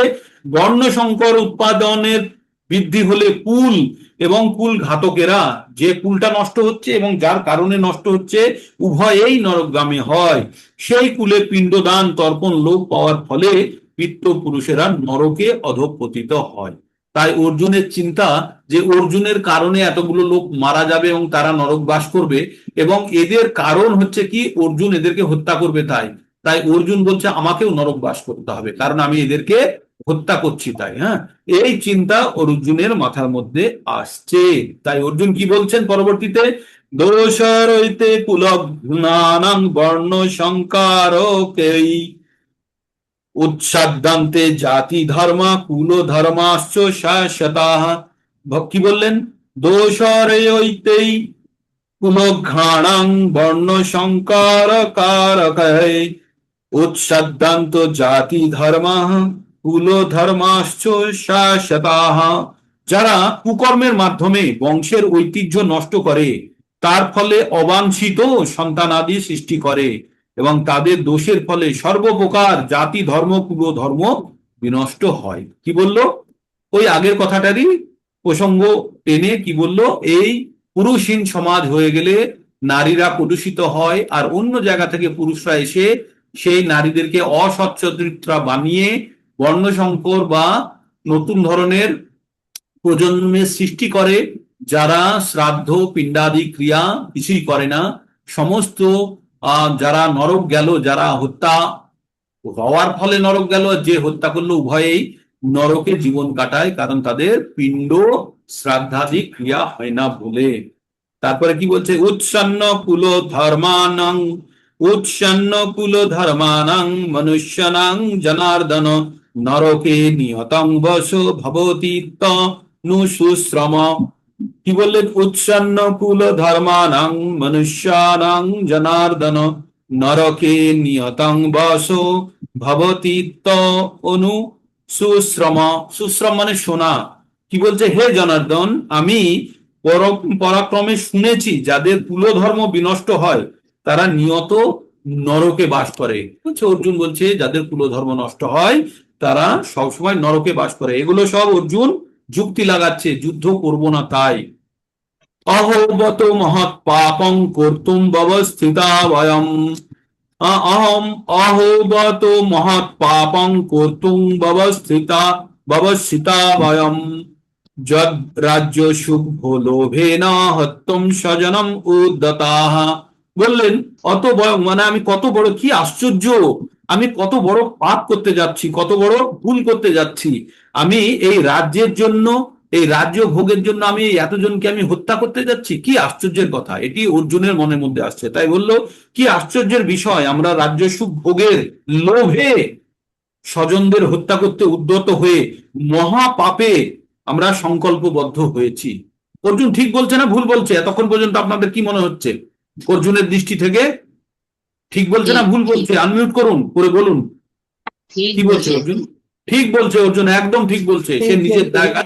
বর্ণ সংকর উৎপাদনের বৃদ্ধি হলে কুল এবং কুল ঘাতকেরা, যে কুলটা নষ্ট হচ্ছে এবং যার কারণে নষ্ট হচ্ছে, উভয়েই নরকগামী হয়। সেই কুলে পিণ্ডদান তর্পণ লোপ পাওয়ার ফলে পিত্ত পুরুষেরা নরকে অধঃপতিত হয়। তাই অর্জুনের চিন্তা যে অর্জুনের কারণে এতগুলো লোক মারা যাবে এবং তারা নরক বাস করবে, এবং এদের কারণ হচ্ছে কি অর্জুন এদেরকে হত্যা করবে। তাই তাই অর্জুন বলছে আমাকেও নরক বাস করতে হবে, কারণ আমি এদেরকে হত্যা করছি। তাই হ্যাঁ, এই চিন্তা অর্জুনের মাথার মধ্যে আসছে। তাই অর্জুন কি বলছেন পরবর্তীতে, দোষরৈতে কুলঘ্নানাং বর্ণ সংকারকেই উচ্ছাদ্দান্তে জাতি ধর্মা কুল ধর্মাশ্চ শাশ্বতাঃ। কি বললেন, দোষরৈতেই কুলঘ্নানাং বর্ণ সংকারকারকৈ উচ্ছাদ্দান্ত জাতি ধর্মা কুল ধর্মাশ্চ শাশ্বতাঃ। যারা কুকর্মের মাধ্যমে বংশের ঐতিহ্য নষ্ট করে, তার ফলে অবাঞ্ছিত সন্তানাদি সৃষ্টি করে, এবং তাদের দোষের ফলে সর্বপ্রকার জাতি ধর্ম কুল ধর্ম বিনষ্ট হয়। কি বললো, ওই আগের কথাটারই প্রসঙ্গ টেনে কি বললো, এই পুরুষহীন সমাজ হয়ে গেলে নারীরা প্রদূষিত হয়, আর অন্য জায়গা থেকে পুরুষরা এসে সেই নারীদেরকে অসচ্চরিত্রা বানিয়ে বর্ণসংকর বা নতুন ধরনের প্রজন্মের সৃষ্টি করে, যারা শ্রাদ্ধ পিণ্ডাদি ক্রিয়া কিছুই করে না। সমস্ত যারা নরক গেল, যারা হত্যা হওয়ার ফলে নরক গেল, যে হত্যা করলো, উভয়েই নরকে জীবন কাটায়, কারণ তাদের পিণ্ড শ্রাদ্ধাদি ক্রিয়া হয় না বলে। তারপরে কি বলছে, উৎসন্ন কুল ধর্মানাং মনুষ্যানাং জনার্দন নরকে নিয়তং বশ ভবতি তনু সুশ্রম। কি বললেন, উৎসন্ন কুল ধর্মানাং মনুষ্যানাং জনার্দন নরকে নিয়তং বশ ভবতি তনু সুশ্রম। সুশ্রম মানে সোনা। কি বলছে, হে জনার্দন, আমি পরাক্রমে শুনেছি যাদের কুলধর্ম বিনষ্ট হয় তারা নিয়ত নরকে বাস করে। অর্জুন বলছে যাদের কুলধর্ম নষ্ট হয় তারা সবসময় নরকে বাস করে। এগুলো সব অর্জুন যুক্তি লাগাচ্ছে, যুদ্ধ করব না তাই। অহোবত মহৎ পাপং কর্তুম ব্যবস্থিতা বয়ম। অহোবত মহৎ পাপং কর্তুম ব্যবস্থিতা বয়ম। যদ রাজ্য শুভ লোভেন হত্যম স্বজনম উদ্যতাঃ। বললেন অত বড়, মানে আমি কত বড়, কি আশ্চর্য, আমি কত বড় পাপ করতে যাচ্ছি, কত বড় ভুল করতে যাচ্ছি। আমি এই রাজ্যের জন্য, এই রাজ্য ভোগের জন্য আমি এতজনকে আমি হত্যা করতে যাচ্ছি, কি আশ্চর্যের কথা। এটি অর্জুনের মনের মধ্যে আসছে। তাই বললো, কি আশ্চর্যের বিষয়, আমরা রাজ্য সুখ ভোগের লোভে স্বজনদের হত্যা করতে উদ্যত হয়ে মহাপাপে আমরা সংকল্পবদ্ধ হয়েছি। অর্জুন ঠিক বলছে না ভুল বলছে? এতক্ষণ পর্যন্ত আপনাদের কি মনে হচ্ছে অর্জুনের দৃষ্টি থেকে? ঠিক বলছে না ভুল বলছে? আনমিউট করুন, করে বলুন কি বলছে অর্জুন। ঠিক বলছে অর্জুন, একদম ঠিক বলছে। সে নিজের জায়গা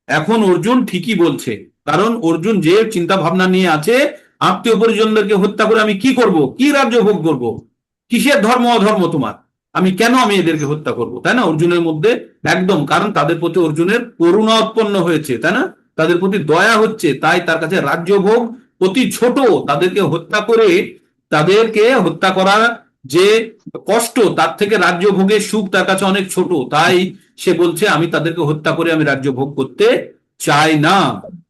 এখন অর্জুন ঠিকই বলছে, কারণ অর্জুন যে চিন্তা ভাবনা নিয়ে আছে, আত্মীয় পরিজনদেরকে হত্যা করে আমি কি করব, কি রাজ্য ভোগ করব, কিসের ধর্ম অধর্ম তোমার, আমি কেন আমি এদেরকে হত্যা করব, তাই না? অর্জুনের মধ্যে একদম, কারণ তাদের প্রতি অর্জুনের করুণা উৎপন্ন হয়েছে, তাই না? তাদের প্রতি দয়া হচ্ছে, তাই তার কাছে রাজ্য ভোগ অতি ছোট। তাদেরকে হত্যা করে, তাদেরকে হত্যা করা যে কষ্ট, তার থেকে রাজ্য ভোগের সুখ তার কাছে অনেক ছোট। তাই সে বলছে আমি তাদেরকে হত্যা করে আমি রাজ্য ভোগ করতে চাই না।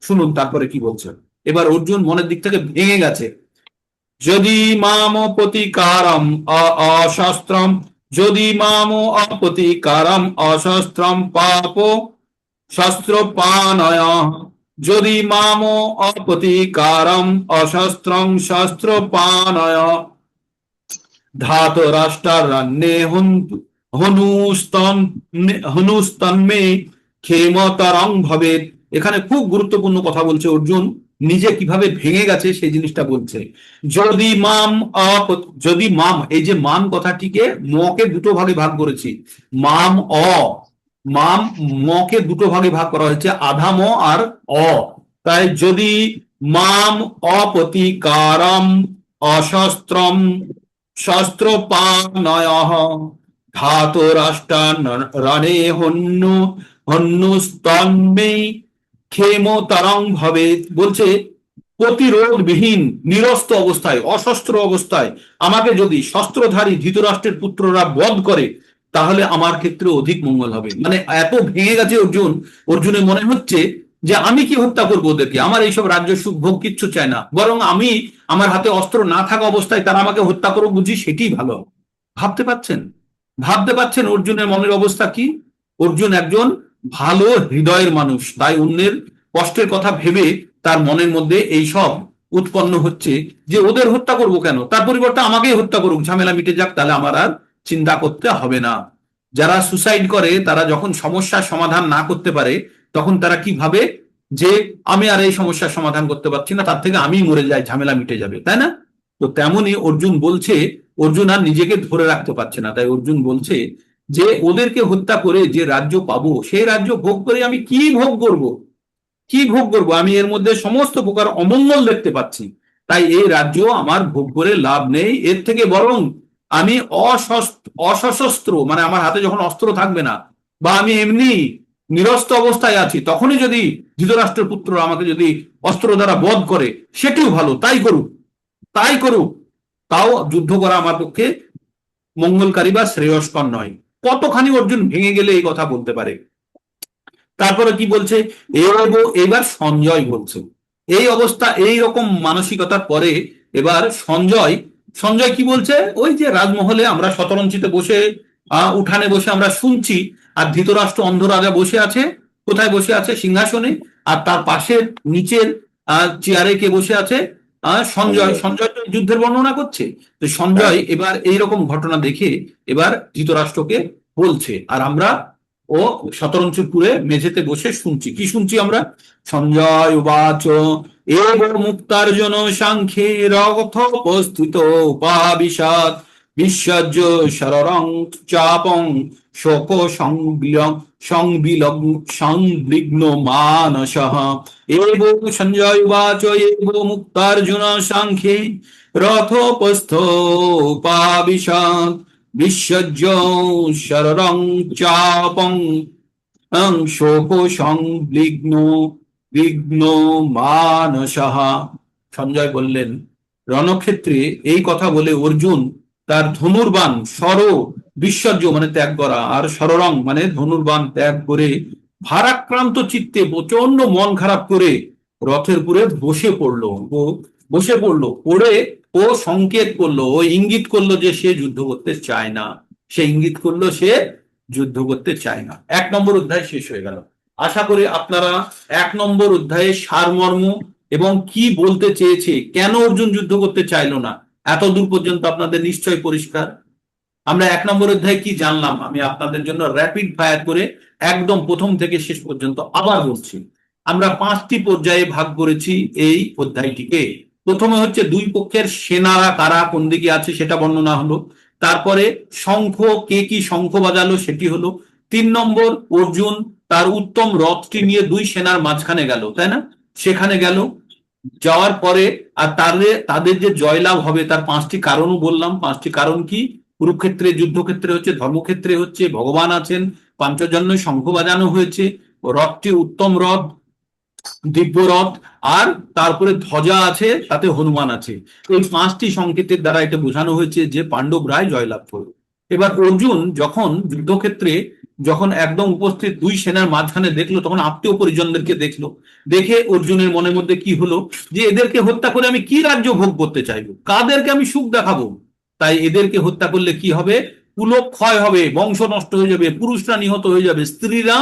শুনুন তারপরে কি বলছে। এবার অর্জুন মনের দিক থেকে ভেঙে গেছে। যদি মাম প্রতিকারম অশস্ত্রম, যদি মাম অপ্রতিকারম অশস্ত্রম পাপ শস্ত্র পানয়, যদি মাম অপ্রতিকারম অশস্ত্রং শস্ত্র পানয় ধাতরাষ্ট্রারণ্যে হনুস্তন্মে ক্ষেমতরং ভবেৎ। এখানে খুব গুরুত্বপূর্ণ কথা বলছে অর্জুন, নিজে কিভাবে ভেঙে গেছে সেই জিনিসটা বলছে। যদি মাম যদি মাম, এই যে মাম কথাটিকে মকে দুটো ভাগে ভাগ করেছি, মাম মাম মকে দুটো ভাগে ভাগ করা হয়েছে, আধা ম আর অ। তাই যদি মাম অপ্রতিকারম অশস্ত্রম শস্ত্র পানয় ধাতরাষ্ট্রারণ্যে হন্যুস্তন্মে ক্ষেমতরং ভবেৎ। বলছে প্রতিরোধবিহীন নিরস্ত অবস্থায়, অশস্ত্র অবস্থায় আমাকে যদি শস্ত্রধারী ধৃতরাষ্ট্রের পুত্ররা বধ করে, তাহলে আমার ক্ষেত্রে অধিক মঙ্গল হবে। মানে এত ভেঙে গেছে অর্জুন, অর্জুনের মনে হচ্ছে যে আমি কি হত্যা করবো ওদেরকে, আমার এইসব রাজ্য সুখ ভোগ কিচ্ছু চাই না, বরং আমি আমার হাতে অস্ত্র না থাকা অবস্থায় তারা আমাকে হত্যা করো বুঝি, সেটাই ভালো। ভাবতে পাচ্ছেন, ভাবতে পাচ্ছেন অর্জুনের মনের অবস্থা কি? অর্জুন একজন ভালো হৃদয়ের মানুষ, তাই অন্যের কষ্টের কথা ভেবে তার মনের মধ্যে এই সব উৎপন্ন হচ্ছে যে ওদের হত্যা করব কেন, তার পরিবর্তে আমাকেই হত্যা করুক, ঝামেলা মিটে যাক, তাহলে আমার আর চিন্তা করতে হবে না। যারা সুসাইড করে তারা যখন সমস্যার সমাধান না করতে পারে তখন তারা কি ভাবে যে আমি আর এই সমস্যার সমাধান করতে পারছি না, তার থেকে আমি মরে যাই, ঝামেলা মিটে যাবে, তাই না? তো তেমনি অর্জুন বলছে, অর্জুন আর নিজেকে ধরে রাখতে পারছে না, তাই অর্জুন বলছে যে ওদেরকে হত্যা করে যে রাজ্য পাবো সেই রাজ্য ভোগ করে আমি কি ভোগ করব, কি ভোগ করব, আমি এর মধ্যে সমস্ত প্রকার অমঙ্গল দেখতে পাচ্ছি, তাই এই রাজ্য আমার ভোগ করে লাভ নেই। এর থেকে বরং আমি অসশস্ত্র, মানে আমার হাতে যখন অস্ত্র থাকবে না বা আমি এমনি নিরস্ত্র অবস্থায় আছি, তখনই যদি ধৃতরাষ্ট্রের পুত্র আমাকে যদি অস্ত্র দ্বারা বধ করে সেটিও ভালো, তাই করুক, তাই করুক, তাও যুদ্ধ করা আমার পক্ষে মঙ্গলকারী বা শ্রেয়স্কর নয়। কতখানি অর্জুন ভেঙে গেলে এই কথা বলতে পারে। তারপরে কি বলছে, এবার সঞ্জয় বলছে, এই অবস্থা এই রকম মানসিকতার পরে এবার সঞ্জয়, সঞ্জয় কি বলছে, ওই যে রাজমহলে আমরা শতরঞ্চিতে বসে উঠানে বসে আমরা শুনছি, আর ধৃতরাষ্ট্র অন্ধ রাজা বসে আছে, কোথায় বসে আছে, সিংহাসনে, আর তার পাশের নিচের চেয়ারে কে বসে আছে, সঞ্জয়। সঞ্জয় তো যুদ্ধের বর্ণনা করছে। তো সঞ্জয় এবার এইরকম ঘটনা দেখে এবার ধৃতরাষ্ট্রকে বলছে, আর আমরা ও শতরঞ্চপুরে মেঝেতে বসে শুনছি, কি শুনছি আমরা, সঞ্জয় উবাচ এব মুক্তার্জুন সাংখ্যে রথোপস্থিত উপাবিশাৎ বিশ্বজ্য শররং চাপং শোক সংবিঘ্ন মানসঃ। এব সঞ্জয় উবাচ এব মুক্তার্জুন সাংখ্যে রথোপস্থ উপাবিশাৎ বিশ্বজ্য শররং চাপং শোক বিঘ্ন মানসঃ। সঞ্জয় বললেন, রণক্ষেত্রে এই কথা বলে অর্জুন তার ধনুর্বাণ বিশ্বজ্য মানে ত্যাগ করা, আর শররং মানে ধনুর্বাণ ত্যাগ করে ভারাক্রান্ত চিত্তে প্রচন্ড মন খারাপ করে রথের উপরে বসে পড়লো। পড়ে ও সংকেত করলো, ও ইঙ্গিত করলো যে সে যুদ্ধ করতে চায় না, সে ইঙ্গিত করলো সে যুদ্ধ করতে চায় না। 1 নম্বর অধ্যায় শেষ হয়ে গেল। আশা করি আপনারা 1 নম্বর অধ্যায়ের সারমর্ম এবং কি বলতে চেয়েছে, কেন অর্জুন যুদ্ধ করতে চাইলো না, এত দূর পর্যন্ত আপনাদের নিশ্চয় পরিষ্কার। আমরা 1 নম্বর অধ্যায়ে কি জানলাম আমি আপনাদের জন্য র্যাপিড ফায়ার করে একদম প্রথম থেকে শেষ পর্যন্ত আবার বলছি। আমরা 5টি পর্যায়ে ভাগ করেছি এই অধ্যায়টিকে। প্রথমে হচ্ছে দুই পক্ষের সেনারা কারা কোন দিকে আছে সেটা বর্ণনা হলো, তারপরে শঙ্খ, কে কি শঙ্খ বাজালো সেটি হলো, 3 নম্বর অর্জুন তার উত্তম রথটি নিয়ে দুই সেনার মাঝখানে গেল, তাই না, সেখানে গেল, যাওয়ার পরে আর তাদের যে জয়লাভ হবে তার 5টি কারণও বললাম। 5টি কারণ কি, কুরুক্ষেত্রে যুদ্ধক্ষেত্রে হচ্ছে, ধর্মক্ষেত্রে হচ্ছে, ভগবান আছেন, পাঞ্চজন্য শঙ্খ বাজানো হয়েছে, রথটি উত্তম রথ, দিব্য রথ, আর তারপরে ধ্বজা আছে, তাতে হনুমান আছে। এই 5টি সংকেতের দ্বারা এটা বোঝানো হয়েছে যে পাণ্ডবরাই জয়লাভ করবে। এবার অর্জুন যখন যুদ্ধক্ষেত্রে যখন একদম উপস্থিত দুই সেনার মাঝখানে দেখলো, তখন আত্মীয় পরিজনদেরকে দেখলো, দেখে অর্জুনের মনের মধ্যে কি হলো যে এদেরকে হত্যা করে আমি কি রাজ্য ভোগ করতে চাইবো, কাদেরকে আমি সুখ দেখাবো, তাই এদেরকে হত্যা করলে কি হবে, কুলক্ষয় হবে, বংশ নষ্ট হয়ে যাবে, পুরুষরা নিহত হয়ে যাবে, স্ত্রীরা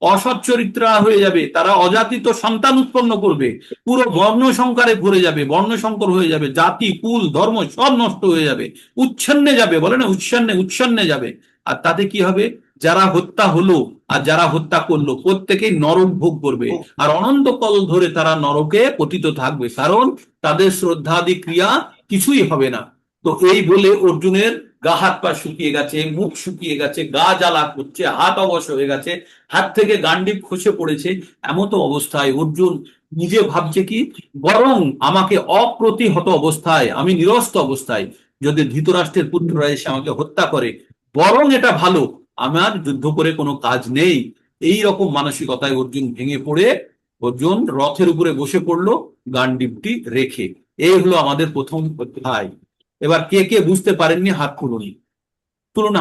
অসৎ চরিত্রা হয়ে যাবে, তারা অজাতিত সন্তান উৎপন্ন করবে, পুরো বর্ণ সংকরে ভরে যাবে, বর্ণ সংকর হয়ে যাবে, জাতি কুল ধর্ম সব নষ্ট হয়ে যাবে, উচ্ছন্নে যাবে, বলে না উচ্ছন্নে যাবে। আর তাতে কি হবে, যারা হত্যা হলো আর যারা হত্যা করলো প্রত্যেকেই নরক ভোগ করবে, আর অনন্তকাল ধরে তারা নরকে পতিত থাকবে, কারণ তাদের শ্রদ্ধাদি ক্রিয়া কিছুই হবে না। তো এই বলে অর্জুনের গা হাত পা শুকিয়ে গেছে, মুখ শুকিয়ে গেছে, গা জ্বালা করছে, হাত অবশ হয়ে গেছে, হাত থেকে গান্ডিব খসে পড়েছে। এমত অবস্থায় অর্জুন নিজে ভাবছে কি, বরং আমাকে অপ্রতিহত অবস্থায়, আমি নিরস্ত অবস্থায় যদি ধৃতরাষ্ট্রের পুত্ররা এসে আমাকে হত্যা করে, বরং এটা ভালো, আমার যুদ্ধ করে কোনো কাজ নেই। এই রকম মানসিকতায় অর্জুন ভেঙে পড়ে অর্জুন রথের উপরে বসে পড়লো গান্ডিবটি রেখে। এই হলো আমাদের প্রথম অধ্যায়। এবার কে কে বুঝতে পারেননি হাত তুলুন।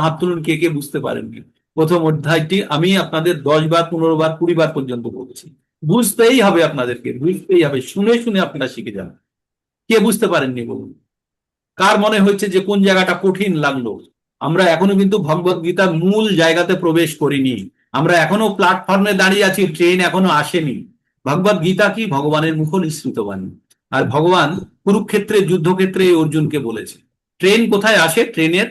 হাত তুলুন, কে কে বুঝতে পারেননি। প্রথম অধ্যায়টি আমি আপনাদের 10 বার, 15 বার, 20 বার পর্যন্ত বলছি। বুঝতেই হবে, আপনাদেরকে বুঝতেই হবে, শুনে শুনে আপনারা শিখে যান। কে বুঝতে পারেননি বলুন? কার মনে হচ্ছে যে কোন জায়গাটা কঠিন লাগলো? আমরা এখনো কিন্তু ভগবত গীতার মূল জায়গাতে প্রবেশ করিনি। আমরা এখনো প্ল্যাটফর্মে দাঁড়িয়ে আছি, ট্রেন এখনো আসেনি। ভগবত গীতা কি? ভগবানের মুখ নিঃসৃত বাণী। আর ভগবান কুরুক্ষেত্রে যুদ্ধক্ষেত্রে অর্জুনকে বলেছে, ট্রেন কোথায় আসে? ট্রেনের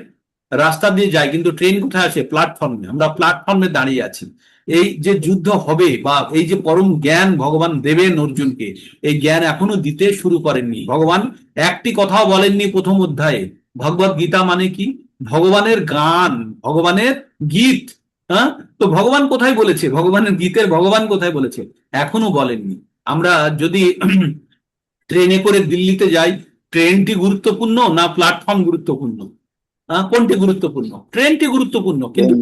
রাস্তা দিয়ে যায়, কিন্তু ট্রেন কোথায় আসে? প্ল্যাটফর্মে। আমরা প্ল্যাটফর্মে দাঁড়িয়ে আছি। এই যে যুদ্ধ হবে বা এই যে পরম জ্ঞান ভগবান দেবেন অর্জুনকে, এই জ্ঞান এখনো দিতে শুরু করেননি। ভগবান একটি কথাও বলেননি প্রথম অধ্যায়ে। ভগবত গীতা মানে কি? ভগবানের গান, ভগবানের গীত। হ্যাঁ, তো ভগবান কোথায় বলেছে? ভগবানের গীতের ভগবান কোথায় বলেছে? এখনো বলেননি। আমরা যদি ট্রেনে করে দিল্লিতে যাই, ট্রেনটি গুরুত্বপূর্ণ না প্ল্যাটফর্ম গুরুত্বপূর্ণ? কোনটি গুরুত্বপূর্ণ? ট্রেনটি গুরুত্বপূর্ণ, কিন্তু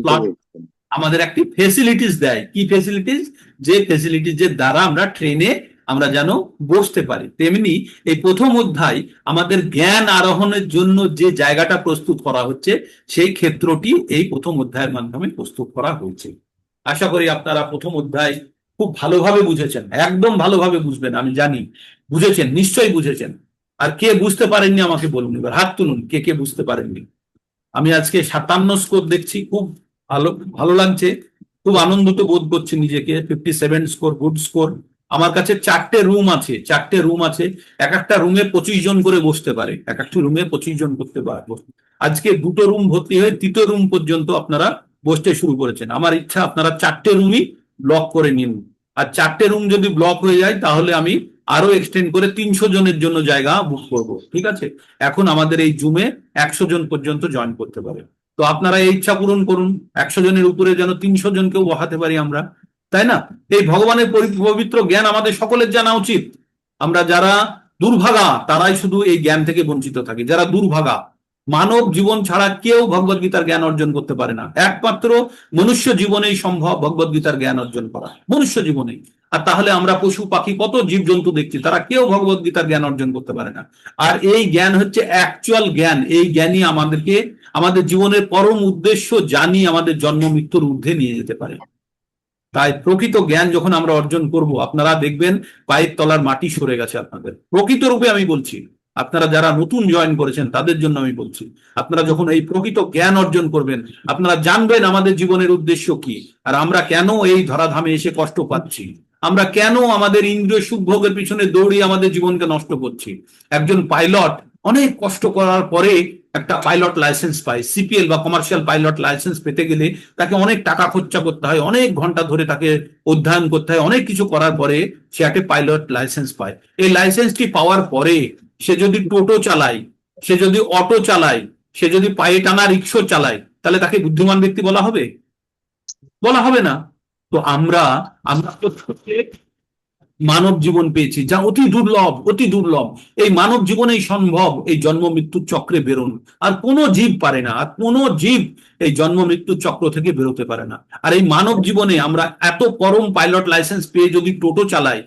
আমাদের একটি ফেসিলিটিস দেয়। কি ফেসিলিটিস? যে ফেসিলিটিস দ্বারা আমরা ট্রেনে আমরা যেন বসতে পারি। তেমনি এই প্রথম অধ্যায় আমাদের জ্ঞান আরোহণের জন্য যে জায়গাটা প্রস্তুত করা হচ্ছে, সেই ক্ষেত্রটি এই প্রথম অধ্যায়ের মাধ্যমে প্রস্তুত করা হয়েছে। আশা করি আপনারা প্রথম অধ্যায় খুব ভালোভাবে বুঝেছেন, একদম ভালোভাবে বুঝবেন, আমি জানি বুঝেছেন, নিশ্চয়ই বুঝেছেন। আর কে বুঝতে পারেননি আমাকে বলুন, এবার হাত তুলুন, কে কে বুঝতে পারেননি। আমি আজকে 57 স্কোর দেখছি, খুব ভালো ভালো লাগছে, খুব আনন্দিত বোধ করছি নিজেকে। 57 স্কোর, গুড স্কোর। আমার কাছে 4টে রুম আছে, 4টে রুম আছে। এক একটা রুমে 25 জন করে বসতে পারে, এক একটা রুমে 25 জন করতে পারে। আজকে 2টো রুম ভর্তি হয়ে 3য় রুম পর্যন্ত আপনারা বসতে শুরু করেছেন। আমার ইচ্ছা আপনারা 4টে রুমই ব্লক করে নিন। আর 4টে রুম যদি ব্লক হয়ে যায়, তাহলে আমি আরো এক্সটেন্ড করে 300 জনের জন্য জায়গা বুক করব। ঠিক আছে? এখন আমাদের এই জুমে 100 জন পর্যন্ত জয়েন করতে পারে। তো আপনারা এই ইচ্ছা পূরণ করুন, 100 জনের উপরে যেন 300 জনকেও বসাতে পারি আমরা, তাই না? এই ভগবানের পবিত্র জ্ঞান আমাদের সকলের জানা উচিত। আমরা যারা দুর্ভাগা, তারাই শুধু এই জ্ঞান থেকে বঞ্চিত থাকি। যারা দুর্ভাগা, মানব জীবন ছাড়া কেউ ভগবত গীতার জ্ঞান অর্জন করতে পারে না। একমাত্র মনুষ্য জীবনেই সম্ভব ভগবত গীতার জ্ঞান অর্জন করা, মনুষ্য জীবনেই। আর তাহলে আমরা পশু পাখি কত জীবজন্তু দেখছি, তারা কেউ ভগবত গীতার জ্ঞান অর্জন করতে পারে না। আর এই জ্ঞান হচ্ছে অ্যাকচুয়াল জ্ঞান। এই জ্ঞানই আমাদেরকে আমাদের জীবনের পরম উদ্দেশ্য জানি আমাদের জন্ম মৃত্যুর ঊর্ধ্বে নিয়ে যেতে পারে। তাই প্রকৃত জ্ঞান যখন আমরা অর্জন করব, আপনারা দেখবেন পায়ের তলার মাটি সরে গেছে আপনাদের। প্রকৃত রূপে আমি বলছি, আপনারা যারা নতুন জয়েন করেছেন তাদের জন্য আমি বলছি, আপনারা যখন এই প্রকৃত জ্ঞান অর্জন করবেন, আপনারা জানবেন আমাদের জীবনের উদ্দেশ্য কি, আর আমরা কেন এই ধরাধামে এসে কষ্ট পাচ্ছি, আমরা কেন আমাদের ইন্দ্রিয় সুখভোগের পিছনে দৌড়িয়ে আমাদের জীবনকে নষ্ট করছি। একজন পাইলট অনেক কষ্ট করার পরে একটা পাইলট লাইসেন্স পায়। সিপিএল বা কমার্শিয়াল পাইলট লাইসেন্স পেতে গেলে তাকে অনেক টাকা খরচা করতে হয়, অনেক ঘন্টা ধরে তাকে অধ্যয়ন করতে হয়, অনেক কিছু করার পরে সে একটা পাইলট লাইসেন্স পায়। এই লাইসেন্সটি পাওয়ার পরে সে যদি টোটো চালায়, সে যদি অটো চালায়, সে যদি পায়ে টানা রিক্সা চালায়, তাহলে তাকে বুদ্ধিমান ব্যক্তি বলা হবে? বলা হবে না। তো আমরা আমরা প্রত্যেক মানব জীবন পেয়েছি, যা অতি দুর্লভ, অতি দুর্লভ। এই মানব জীবনেই সম্ভব এই জন্ম মৃত্যুর চক্রে বেরোনো। আর কোনো জীব পারে না, আর কোনো জীব এই জন্ম মৃত্যুর চক্র থেকে বেরোতে পারে না। আর এই মানব জীবনে আমরা এত পরম পাইলট লাইসেন্স পেয়ে যদি টোটো চালাই,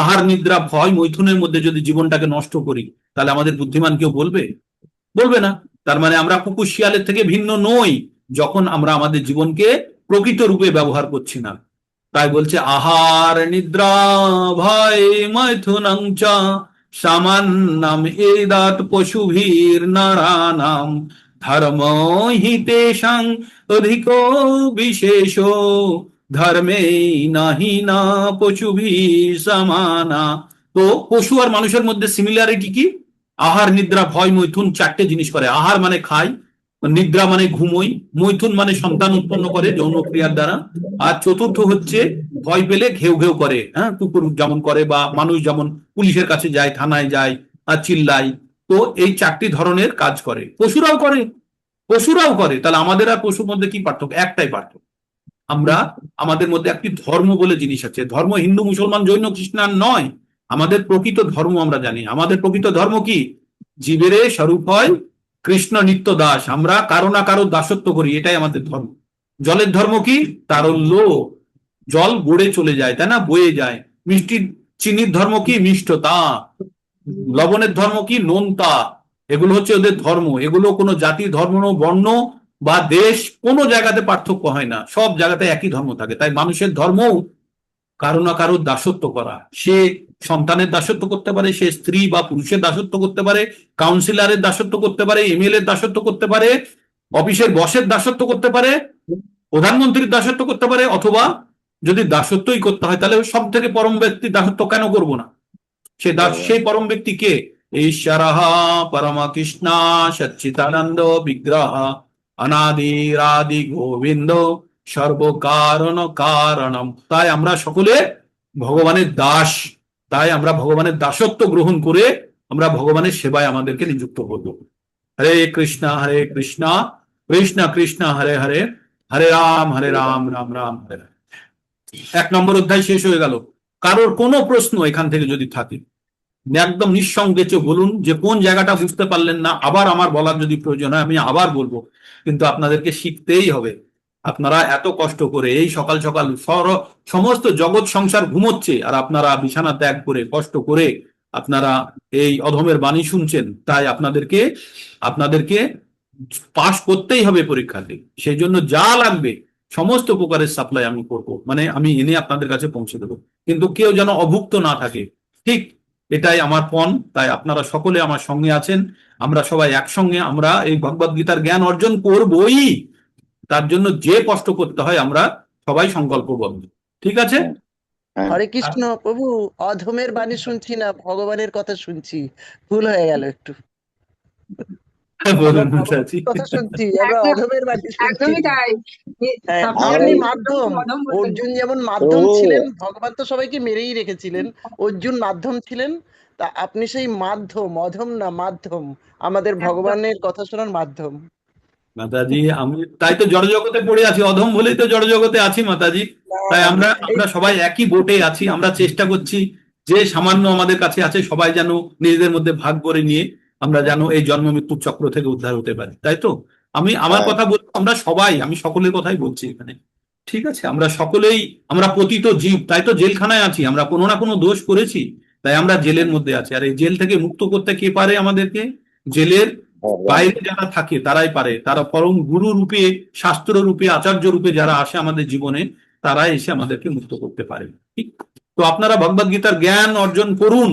আহার নিদ্রা ভয় মৈথুনের মধ্যে যদি জীবনটাকে নষ্ট করি, তাহলে আমাদের বুদ্ধিমান কেউ বলবে? বলবে না। তার মানে আমরা কুকুর শিয়ালের থেকে ভিন্ন নই, যখন আমরা আমাদের জীবনকে প্রকৃত রূপে ব্যবহার করছি না। তাই বলছে আহার নিদ্রা ভয় মৈথুনং চ সামান্যম এদাত পশুভীর নরানাম ধর্ম হি তেষাং অধিক বিশেষ ধর্মে নাহি না পশুভি সমানা। তো পশু আর মানুষের মধ্যে সিমিলারিটি কি? আহার নিদ্রা ভয় মৈথুন 4টে জিনিস করে। আহার মানে খায়, নিদ্রা মানে ঘুমোই, মৈথুন মানে সন্তান উৎপন্ন করে যৌন ক্রিয়ার দ্বারা, আর চতুর্থ হচ্ছে ভয় পেলে ঘেউ ঘেউ করে। হ্যাঁ, কুকুর যেমন করে বা মানুষ যেমন পুলিশের কাছে যায়, থানায় যায় আর চিল্লায়। তো এই 4টি ধরনের কাজ করে, পশুরাও করে, পশুরাও করে। তাহলে আমাদের আর পশুর মধ্যে কি পার্থক্য? একটাই পার্থক্য, আমরা আমাদের মধ্যে একটি ধর্ম বলে জিনিস আছে। ধর্ম হিন্দু মুসলমান জৈন খ্রিস্টান নয়, আমাদের প্রকৃত ধর্ম আমরা জানি। আমাদের প্রকৃত ধর্ম কি? জীবেরে স্বরূপ হয় কৃষ্ণ নিত্য দাস, আমরা কারো না কারো দাসত্ব করি, এটাই আমাদের ধর্ম। জলের ধর্ম কি? তারল্য, জল গড়ে চলে যায়, তাই না, বয়ে যায়। মিষ্টি চিনির ধর্ম কি? মিষ্টতা। লবণের ধর্ম কি? নোনতা। এগুলো হচ্ছে ওদের ধর্ম। এগুলো কোনো জাতি ধর্ম বর্ণ বা দেশ, কোনো জায়গাতে পার্থক্য হয় না, সব জায়গাতে একই ধর্ম থাকে। তাই মানুষের ধর্মও কারো না কারোর দাসত্ব করা। সে সন্তানের দাসত্ব করতে পারে, সে স্ত্রী বা পুরুষের দাসত্ব করতে পারে, কাউন্সিলরের দাসত্ব করতে পারে, এমএলএ এর দাসত্ব করতে পারে, অফিসের বসের দাসত্ব করতে পারে, প্রধানমন্ত্রীর দাসত্ব করতে পারে, অথবা যদি দাসত্বই করতে হয় তাহলে সব থেকে পরম ব্যক্তির দাসত্ব কেন করব না? সে দাস, সেই পরম ব্যক্তি কে? ঈশ্বরঃ পরমা কৃষ্ণা সচ্চিদানন্দ বিগ্রহ অনাদিরাদি গোবিন্দ সর্বকারণ কারণম। তাই আমরা সকলে ভগবানের দাস। তাই আমরা ভগবানের দাসত্ব গ্রহণ করে আমরা ভগবানের সেবায় আমাদেরকে নিযুক্ত করব। হরে কৃষ্ণ কৃষ্ণ কৃষ্ণ হরে হরে, হরে রাম রাম রাম হরে হরে। 1 নম্বর অধ্যায় শেষ হয়ে গেল। কারোর কোনো প্রশ্ন এখান থেকে যদি থাকে একদম নিঃসংকোচে বলুন, যে কোন জায়গাটা বুঝতে পারলেন না। আবার আমার বলার যদি প্রয়োজন হয় আমি আবার বলবো, কিন্তু আপনাদেরকে শিখতেই হবে। আপনারা এত কষ্ট করে এই সকাল সকাল সমস্ত জগৎ সংসার ঘুমোচ্ছে, আর আপনারা বিছানা ত্যাগ করে কষ্ট করে আপনারা এই অধমের বাণী শুনছেন। তাই আপনাদেরকে আপনাদেরকে পাশ করতেই হবে পরীক্ষাতে। সেই জন্য যা লাগবে সমস্ত প্রকারের সাপ্লাই আমি করবো, মানে আমি এনে আপনাদের কাছে পৌঁছে দেবো, কিন্তু কেউ যেন অভুক্ত না থাকে। ঠিক এটাই আমার পণ। তাই আপনারা সকলে আমার সঙ্গে আছেন, আমরা সবাই একসঙ্গে আমরা এই ভগবদ গীতার জ্ঞান অর্জন করবই। তার জন্য যে কষ্ট করতে হয় আমরা সবাই সংকল্পবদ্ধ। ঠিক আছে? হরে কৃষ্ণ প্রভু, অধমের বাণী শুনছি না, ভগবানের কথা শুনছি, ভুল হয়ে গেল একটু। বলুন আমরা ভগবানের মাতাজি। কথা শুনছি, আমরা একদম অধমের বাণী শুনছি। একদমই তাই। হ্যাঁ, আপনারা আপনি নিজে মাধ্যম। অধম বলবেন না। অর্জুন যেমন মাধ্যম ছিলেন, ভগবান তো সবাইকে মেরেই রেখেছিলেন, অর্জুন মাধ্যম ছিলেন। তা আপনি সেই মাধ্যম, অধম না, মাধ্যম, আমাদের একদম। ভগবানের কথা শোনার মাধ্যম। মাতাজি আমি তাই তো জড়জগতে পড়ে আছি, অধম বলেই তো জড়জগতে আছি মাতাজি। তাই আমরা এই আমরা সবাই একই বোটে আছি। আমরা চেষ্টা করছি যে সামান্য আমাদের কাছে আছে সবাই যেন নিজেদের মধ্যে ভাগ করে নিয়ে আমরা যেন এই জন্ম মৃত্যুর চক্র থেকে উদ্ধার হতে পারি। তাই তো আমি আমার কথা বলবো, আমরা সবাই, আমি সকলের কথাই বলছি এখানে। ঠিক আছে? আমরা সকলেই আমরা পতিত জীব, তাই তো জেলখানায় আছি। আমরা কোনো না কোনো দোষ করেছি, তাই আমরা জেলের মধ্যে আছি। আর এই জেল থেকে মুক্ত করতে কে পারে আমাদেরকে? জেলের বাইরে যারা থাকে তারাই পারে। তারা পরম গুরু রূপে, শাস্ত্র রূপে, আচার্য রূপে যারা আসে আমাদের জীবনে, তারা এসে আমাদেরকে মুক্ত করতে পারে। ঠিক? তো আপনারা ভগবদ গীতার জ্ঞান অর্জন করুন,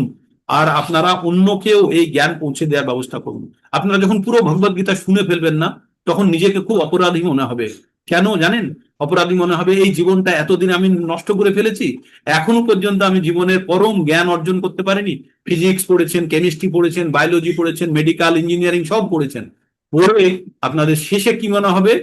আর আপনারা অন্যকেও এই জ্ঞান পৌঁছে দেওয়ার ব্যবস্থা করুন। আপনারা যখন পুরো ভগবদ গীতা শুনে ফেলবেন না, তখন নিজেকে খুব অপরাধী মনে হবে। কেন জানেন অপরাধী মনে হবে? এই জীবনটা এতদিন আমি নষ্ট করে ফেলেছি, এখনো পর্যন্ত আমি জীবনের পরম জ্ঞান অর্জন করতে পারিনি। ফিজিক্স পড়েছেন, কেমিস্ট্রি পড়েছেন, বায়োলজি পড়েছেন, মেডিকেল ইঞ্জিনিয়ারিং সব পড়েছেন, পড়ে আপনাদের শেষে কি মনে হবে?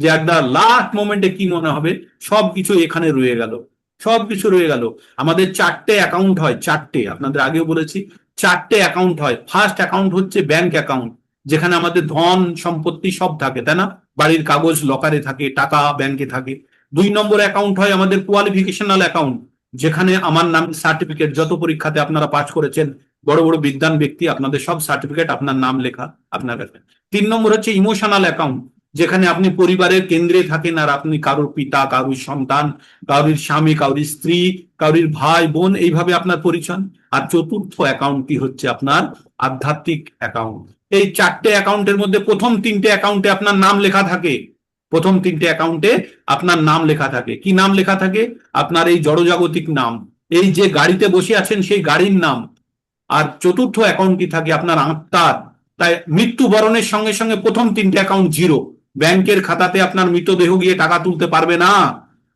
যে একটা লাস্ট মোমেন্টে কি মনে হবে? সবকিছু এখানে রয়ে গেল, সবকিছু রয়ে গেল। আমাদের 4টে অ্যাকাউন্ট হয়, 4টে, আপনাদের আগেও বলেছি 4টে অ্যাকাউন্ট হয়। ফার্স্ট অ্যাকাউন্ট হচ্ছে ব্যাংক অ্যাকাউন্ট, যেখানে আমাদের ধন সম্পত্তি সব থাকে, তাই না? বাড়ির কাগজ লকারে থাকে, টাকা ব্যাংকে থাকে। 2 নম্বর অ্যাকাউন্ট হয় আমাদের কোয়ালিফিকেশনাল অ্যাকাউন্ট, যেখানে আমার নাম সার্টিফিকেট, যত পরীক্ষাতে আপনারা পাস করেছেন, বড় বড় বিদ্বান ব্যক্তি, আপনাদের সব সার্টিফিকেট, আপনার নাম লেখা আপনার কাছে। 3 নম্বর হচ্ছে ইমোশনাল অ্যাকাউন্ট, যেখানে আপনি পরিবারের কেন্দ্রে থাকেন, আর আপনি কারোর পিতা, কারোর সন্তান, কারোর স্বামী, কারোর স্ত্রী, কারোর ভাই বোন, এইভাবে আপনার পরিচয়। আর চতুর্থ অ্যাকাউন্টটি হচ্ছে আপনার আধ্যাত্মিক অ্যাকাউন্ট। এই 4টে অ্যাকাউন্টের মধ্যে প্রথম 3টে অ্যাকাউন্টে আপনার নাম লেখা থাকে। প্রথম 3টে অ্যাকাউন্টে আপনার নাম লেখা থাকে। কি নাম লেখা থাকে? আপনার এই জড়জাগতিক নাম, এই যে গাড়িতে বসে আছেন সেই গাড়ির নাম। আর চতুর্থ অ্যাকাউন্টটি থাকে আপনার আত্মার। তাই মৃত্যুবরণের সঙ্গে সঙ্গে প্রথম 3টে অ্যাকাউন্ট জিরো। ব্যাংকের খাতাতে আপনার মৃতদেহ গিয়ে টাকা তুলতে পারবে না,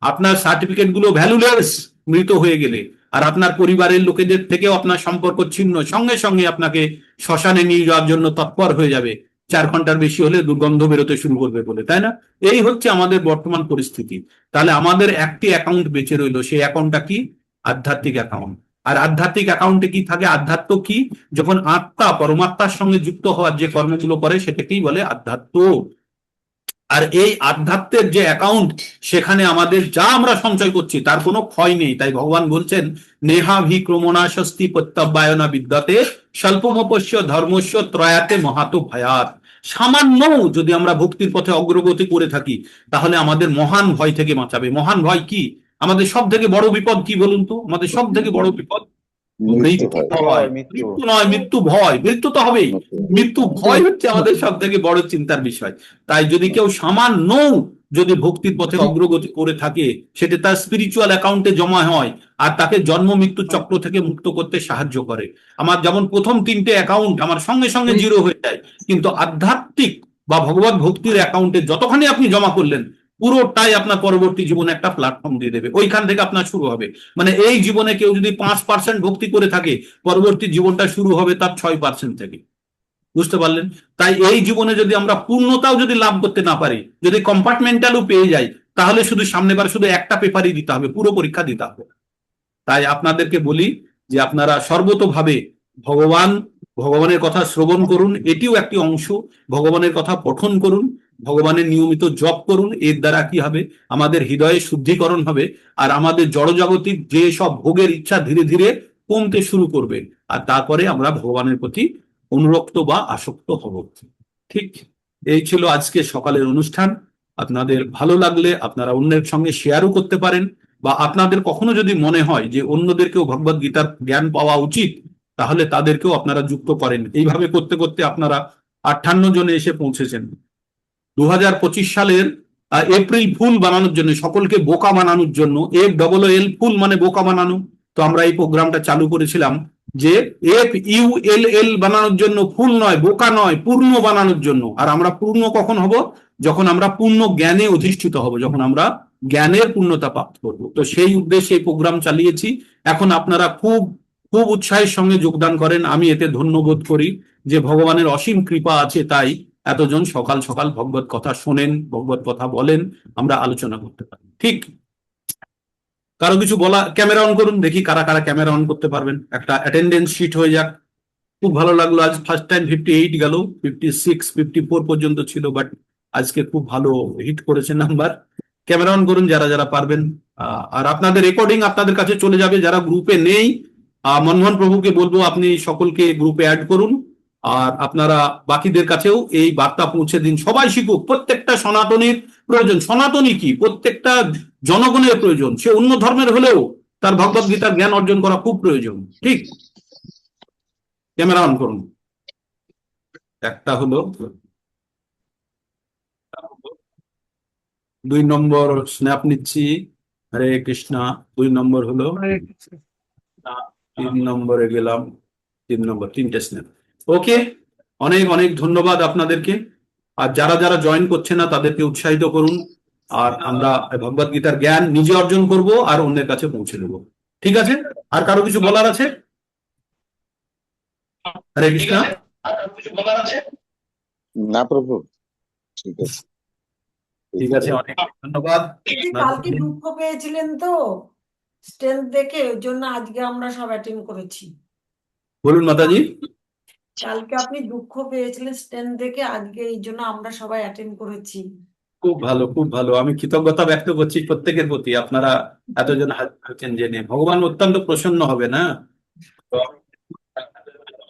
আপনার সার্টিফিকেট গুলো ভ্যালুলেস মৃত হয়ে গেলে। আর আপনার পরিবারের লোকেদের থেকেও আপনার সম্পর্ক ছিন্ন, সঙ্গে সঙ্গে আপনাকে শ্মশানে নিয়ে যাওয়ার জন্য তৎপর হয়ে যাবে। 4 ঘন্টার বেশি হলে দুর্গন্ধ বেরোতে শুরু করবে বলে, তাই না? এই হচ্ছে আমাদের বর্তমান পরিস্থিতি। তাহলে আমাদের একটি অ্যাকাউন্ট বেঁচে রইলো, সেই অ্যাকাউন্টটা কি? আধ্যাত্মিক অ্যাকাউন্ট। আর আধ্যাত্মিক অ্যাকাউন্টে কি থাকে? আধ্যাত্ম কি? যখন আত্মা পরমাত্মার সঙ্গে যুক্ত হওয়ার যে কর্মগুলো করে সেটাকেই বলে আধ্যাত্ম। আর এই আধ্যাত্মের যে অ্যাকাউন্ট, সেখানে আমাদের যা আমরা সঞ্চয় করছি তার কোনো ক্ষয় নেই। তাই ভগবান বলছেন, নেহাভিক্রমণা স্বস্তি প্রত্যব্যায়না বিদ্যাতে স্বল্পমপস্য ধর্মস্য ত্রয়াতে মহাতো ভয়াত। সামান্য যদি আমরা ভক্তির পথে অগ্রগতি করে থাকি, তাহলে আমাদের মহান ভয় থেকে বাঁচাবে। মহান ভয় কি? আমাদের সব থেকে বড় বিপদ কি বলুন তো? আমাদের সব থেকে বড় বিপদ মৃত্যু মৃত্যু হয়। ভয়, মৃত্যু নয়, মৃত্যু ভয়। মৃত্যু তো হবেই, মৃত্যু ভয় হচ্ছে আমাদের সব থেকে বড় চিন্তার বিষয়। তাই যদি কেউ সামান্য যদি ভক্তির পথে অগ্রগতি করে থাকে, সেটা তার স্পিরিচুয়াল অ্যাকাউন্টে জমা হয় আর তাকে জন্ম মৃত্যু চক্র থেকে মুক্ত করতে সাহায্য করে। আমার যেমন প্রথম 3টে অ্যাকাউন্ট আমার সঙ্গে সঙ্গে জিরো হয়ে যায়, কিন্তু আধ্যাত্মিক বা ভগবত ভক্তির অ্যাকাউন্টে যতখানি আপনি জমা করলেন পুরোটাই আপনার পরবর্তী জীবনে একটা প্ল্যাটফর্ম দিয়ে দেবে। ওইখান থেকে আপনার শুরু হবে। মানে এই জীবনে কেউ যদি 5% ভক্তি করে থাকে, পরবর্তী জীবনটা শুরু হবে তার 6% থেকে। বুঝতে পারলেন? তাই এই জীবনে যদি আমরা পূর্ণতাও যদি লাভ করতে না পারি, যদি কম্পার্টমেন্টালও পেয়ে যাই, তাহলে শুধু সামনেবার শুধু একটা পেপারই দিতে হবে, পুরো পরীক্ষা দিতে হবে। তাই আপনাদেরকে বলি যে আপনারা সর্বতোভাবে ভগবানের কথা শ্রবণ করুন, এটিও একটি অংশ। ভগবানের কথা পঠন করুন, ভগবানের নিয়মিত জপ করুন। এর দ্বারা কি হবে? আমাদের হৃদয়ে শুদ্ধিকরণ হবে, আর আমাদের জড়জাগতিক যে সব ভোগের ইচ্ছা ধীরে ধীরে কমতে শুরু করবে, আর তারপরে আমরা ভগবানের প্রতি অনুরক্ত বা আসক্ত হব। ঠিক এই ছিল আজকে সকালের অনুষ্ঠান। আপনাদের ভালো লাগলে আপনারা অন্যের সঙ্গে শেয়ারও করতে পারেন, বা আপনাদের কখনো যদি মনে হয় যে অন্যদেরকেও ভগবদ গীতার জ্ঞান পাওয়া উচিত, তাহলে তাদেরকেও আপনারা যুক্ত করেন। এইভাবে করতে করতে আপনারা 58 জনে এসে পৌঁছেছেন। 2025 সালের এপ্রিল ফুল বানানোর জন্য, সকলকে বোকা বানানোর জন্য, FOOL ফুল মানে বোকা বানানো, তো আমরা এই প্রোগ্রামটা চালু করেছিলাম যে FULL বানানোর জন্য, ফুল নয়, বোকা নয়, পূর্ণ বানানোর জন্য। আর আমরা পূর্ণ কখন হব? যখন আমরা পূর্ণ জ্ঞানে অধিষ্ঠিত হব, যখন আমরা জ্ঞানের পূর্ণতা প্রাপ্ত করব। তো সেই উদ্দেশ্যে এই প্রোগ্রাম চালিয়েছি। এখন আপনারা খুব খুব উৎসাহের সঙ্গে যোগদান করেন, আমি এতে ধন্যবোধ করি যে ভগবানের অসীম কৃপা আছে, তাই এতজন সকাল সকাল ভগবত কথা শোনেন, ভগবত কথা বলেন, আমরা আলোচনা করতে পারি। ঠিক? কারো কিছু বলা? ক্যামেরা অন করুন, দেখি কারা কারা ক্যামেরা অন করতে পারবেন। একটা অ্যাটেন্ডেন্স শিট হয়ে যাক। খুব ভালো লাগলো, আজ ফার্স্ট টাইম 58 গেল, 56 54 পর্যন্ত ছিল, বাট আজকে খুব ভালো হিট করেছে নাম্বার। ক্যামেরা অন করুন যারা যারা পারবেন। আর আপনাদের রেকর্ডিং আপনাদের কাছে চলে যাবে, যারা গ্রুপে নেই মনমোহন প্রভুকে বলবো আপনি সকলকে গ্রুপে অ্যাড করুন, আর আপনারা বাকিদের কাছেও এই বার্তা পৌঁছে দিন। সবাই শিখুক, প্রত্যেকটা সনাতনীর প্রয়োজন। সনাতনী কি? প্রত্যেকটা জনগণের প্রয়োজন, সে অন্য ধর্মের হলেও তার ভগবত গীতার জ্ঞান অর্জন করা খুব প্রয়োজন। ঠিক? ক্যামেরা অন করুন। একটা হলো, 2 নম্বর স্ন্যাপ নিচ্ছি। হরে কৃষ্ণা। 2 নম্বর হলো, 3 নম্বরে গেলাম, 3 নম্বর, 3টে স্ন্যাপ। ওকে, অনেক অনেক ধন্যবাদ আপনাদেরকে। আর যারা যারা জয়েন করছে না তাদেরকে উৎসাহিত করুন, আর আমরা ভগবত গীতার জ্ঞান নিজে অর্জন করব আর অন্যের কাছে পৌঁছে দেব। ঠিক আছে? আর কারো কিছু বলার আছে? হরে কৃষ্ণা। না প্রভু, ঠিক আছে। ঠিক আছে, অনেক ধন্যবাদ। কালকে দুঃখ পেয়েছিলেন তো স্ট্রেংথ দেখে, ওই জন্য আজকে আমরা সব অ্যাটেন্ড করেছি। বলুন মাতাজি। কালকে আপনি দুঃখ পেয়েছিলেন স্ট্রেংথ দেখে, আজকে এই জন্য আমরা সবাই অ্যাটেন্ড করেছি। খুব ভালো, খুব ভালো। আমি কৃতজ্ঞতা ব্যক্ত করছি প্রত্যেকের প্রতি, আপনারা এতজন হাজির হয়েছেন জেনে। ভগবান অত্যন্ত প্রসন্ন হবে না? তো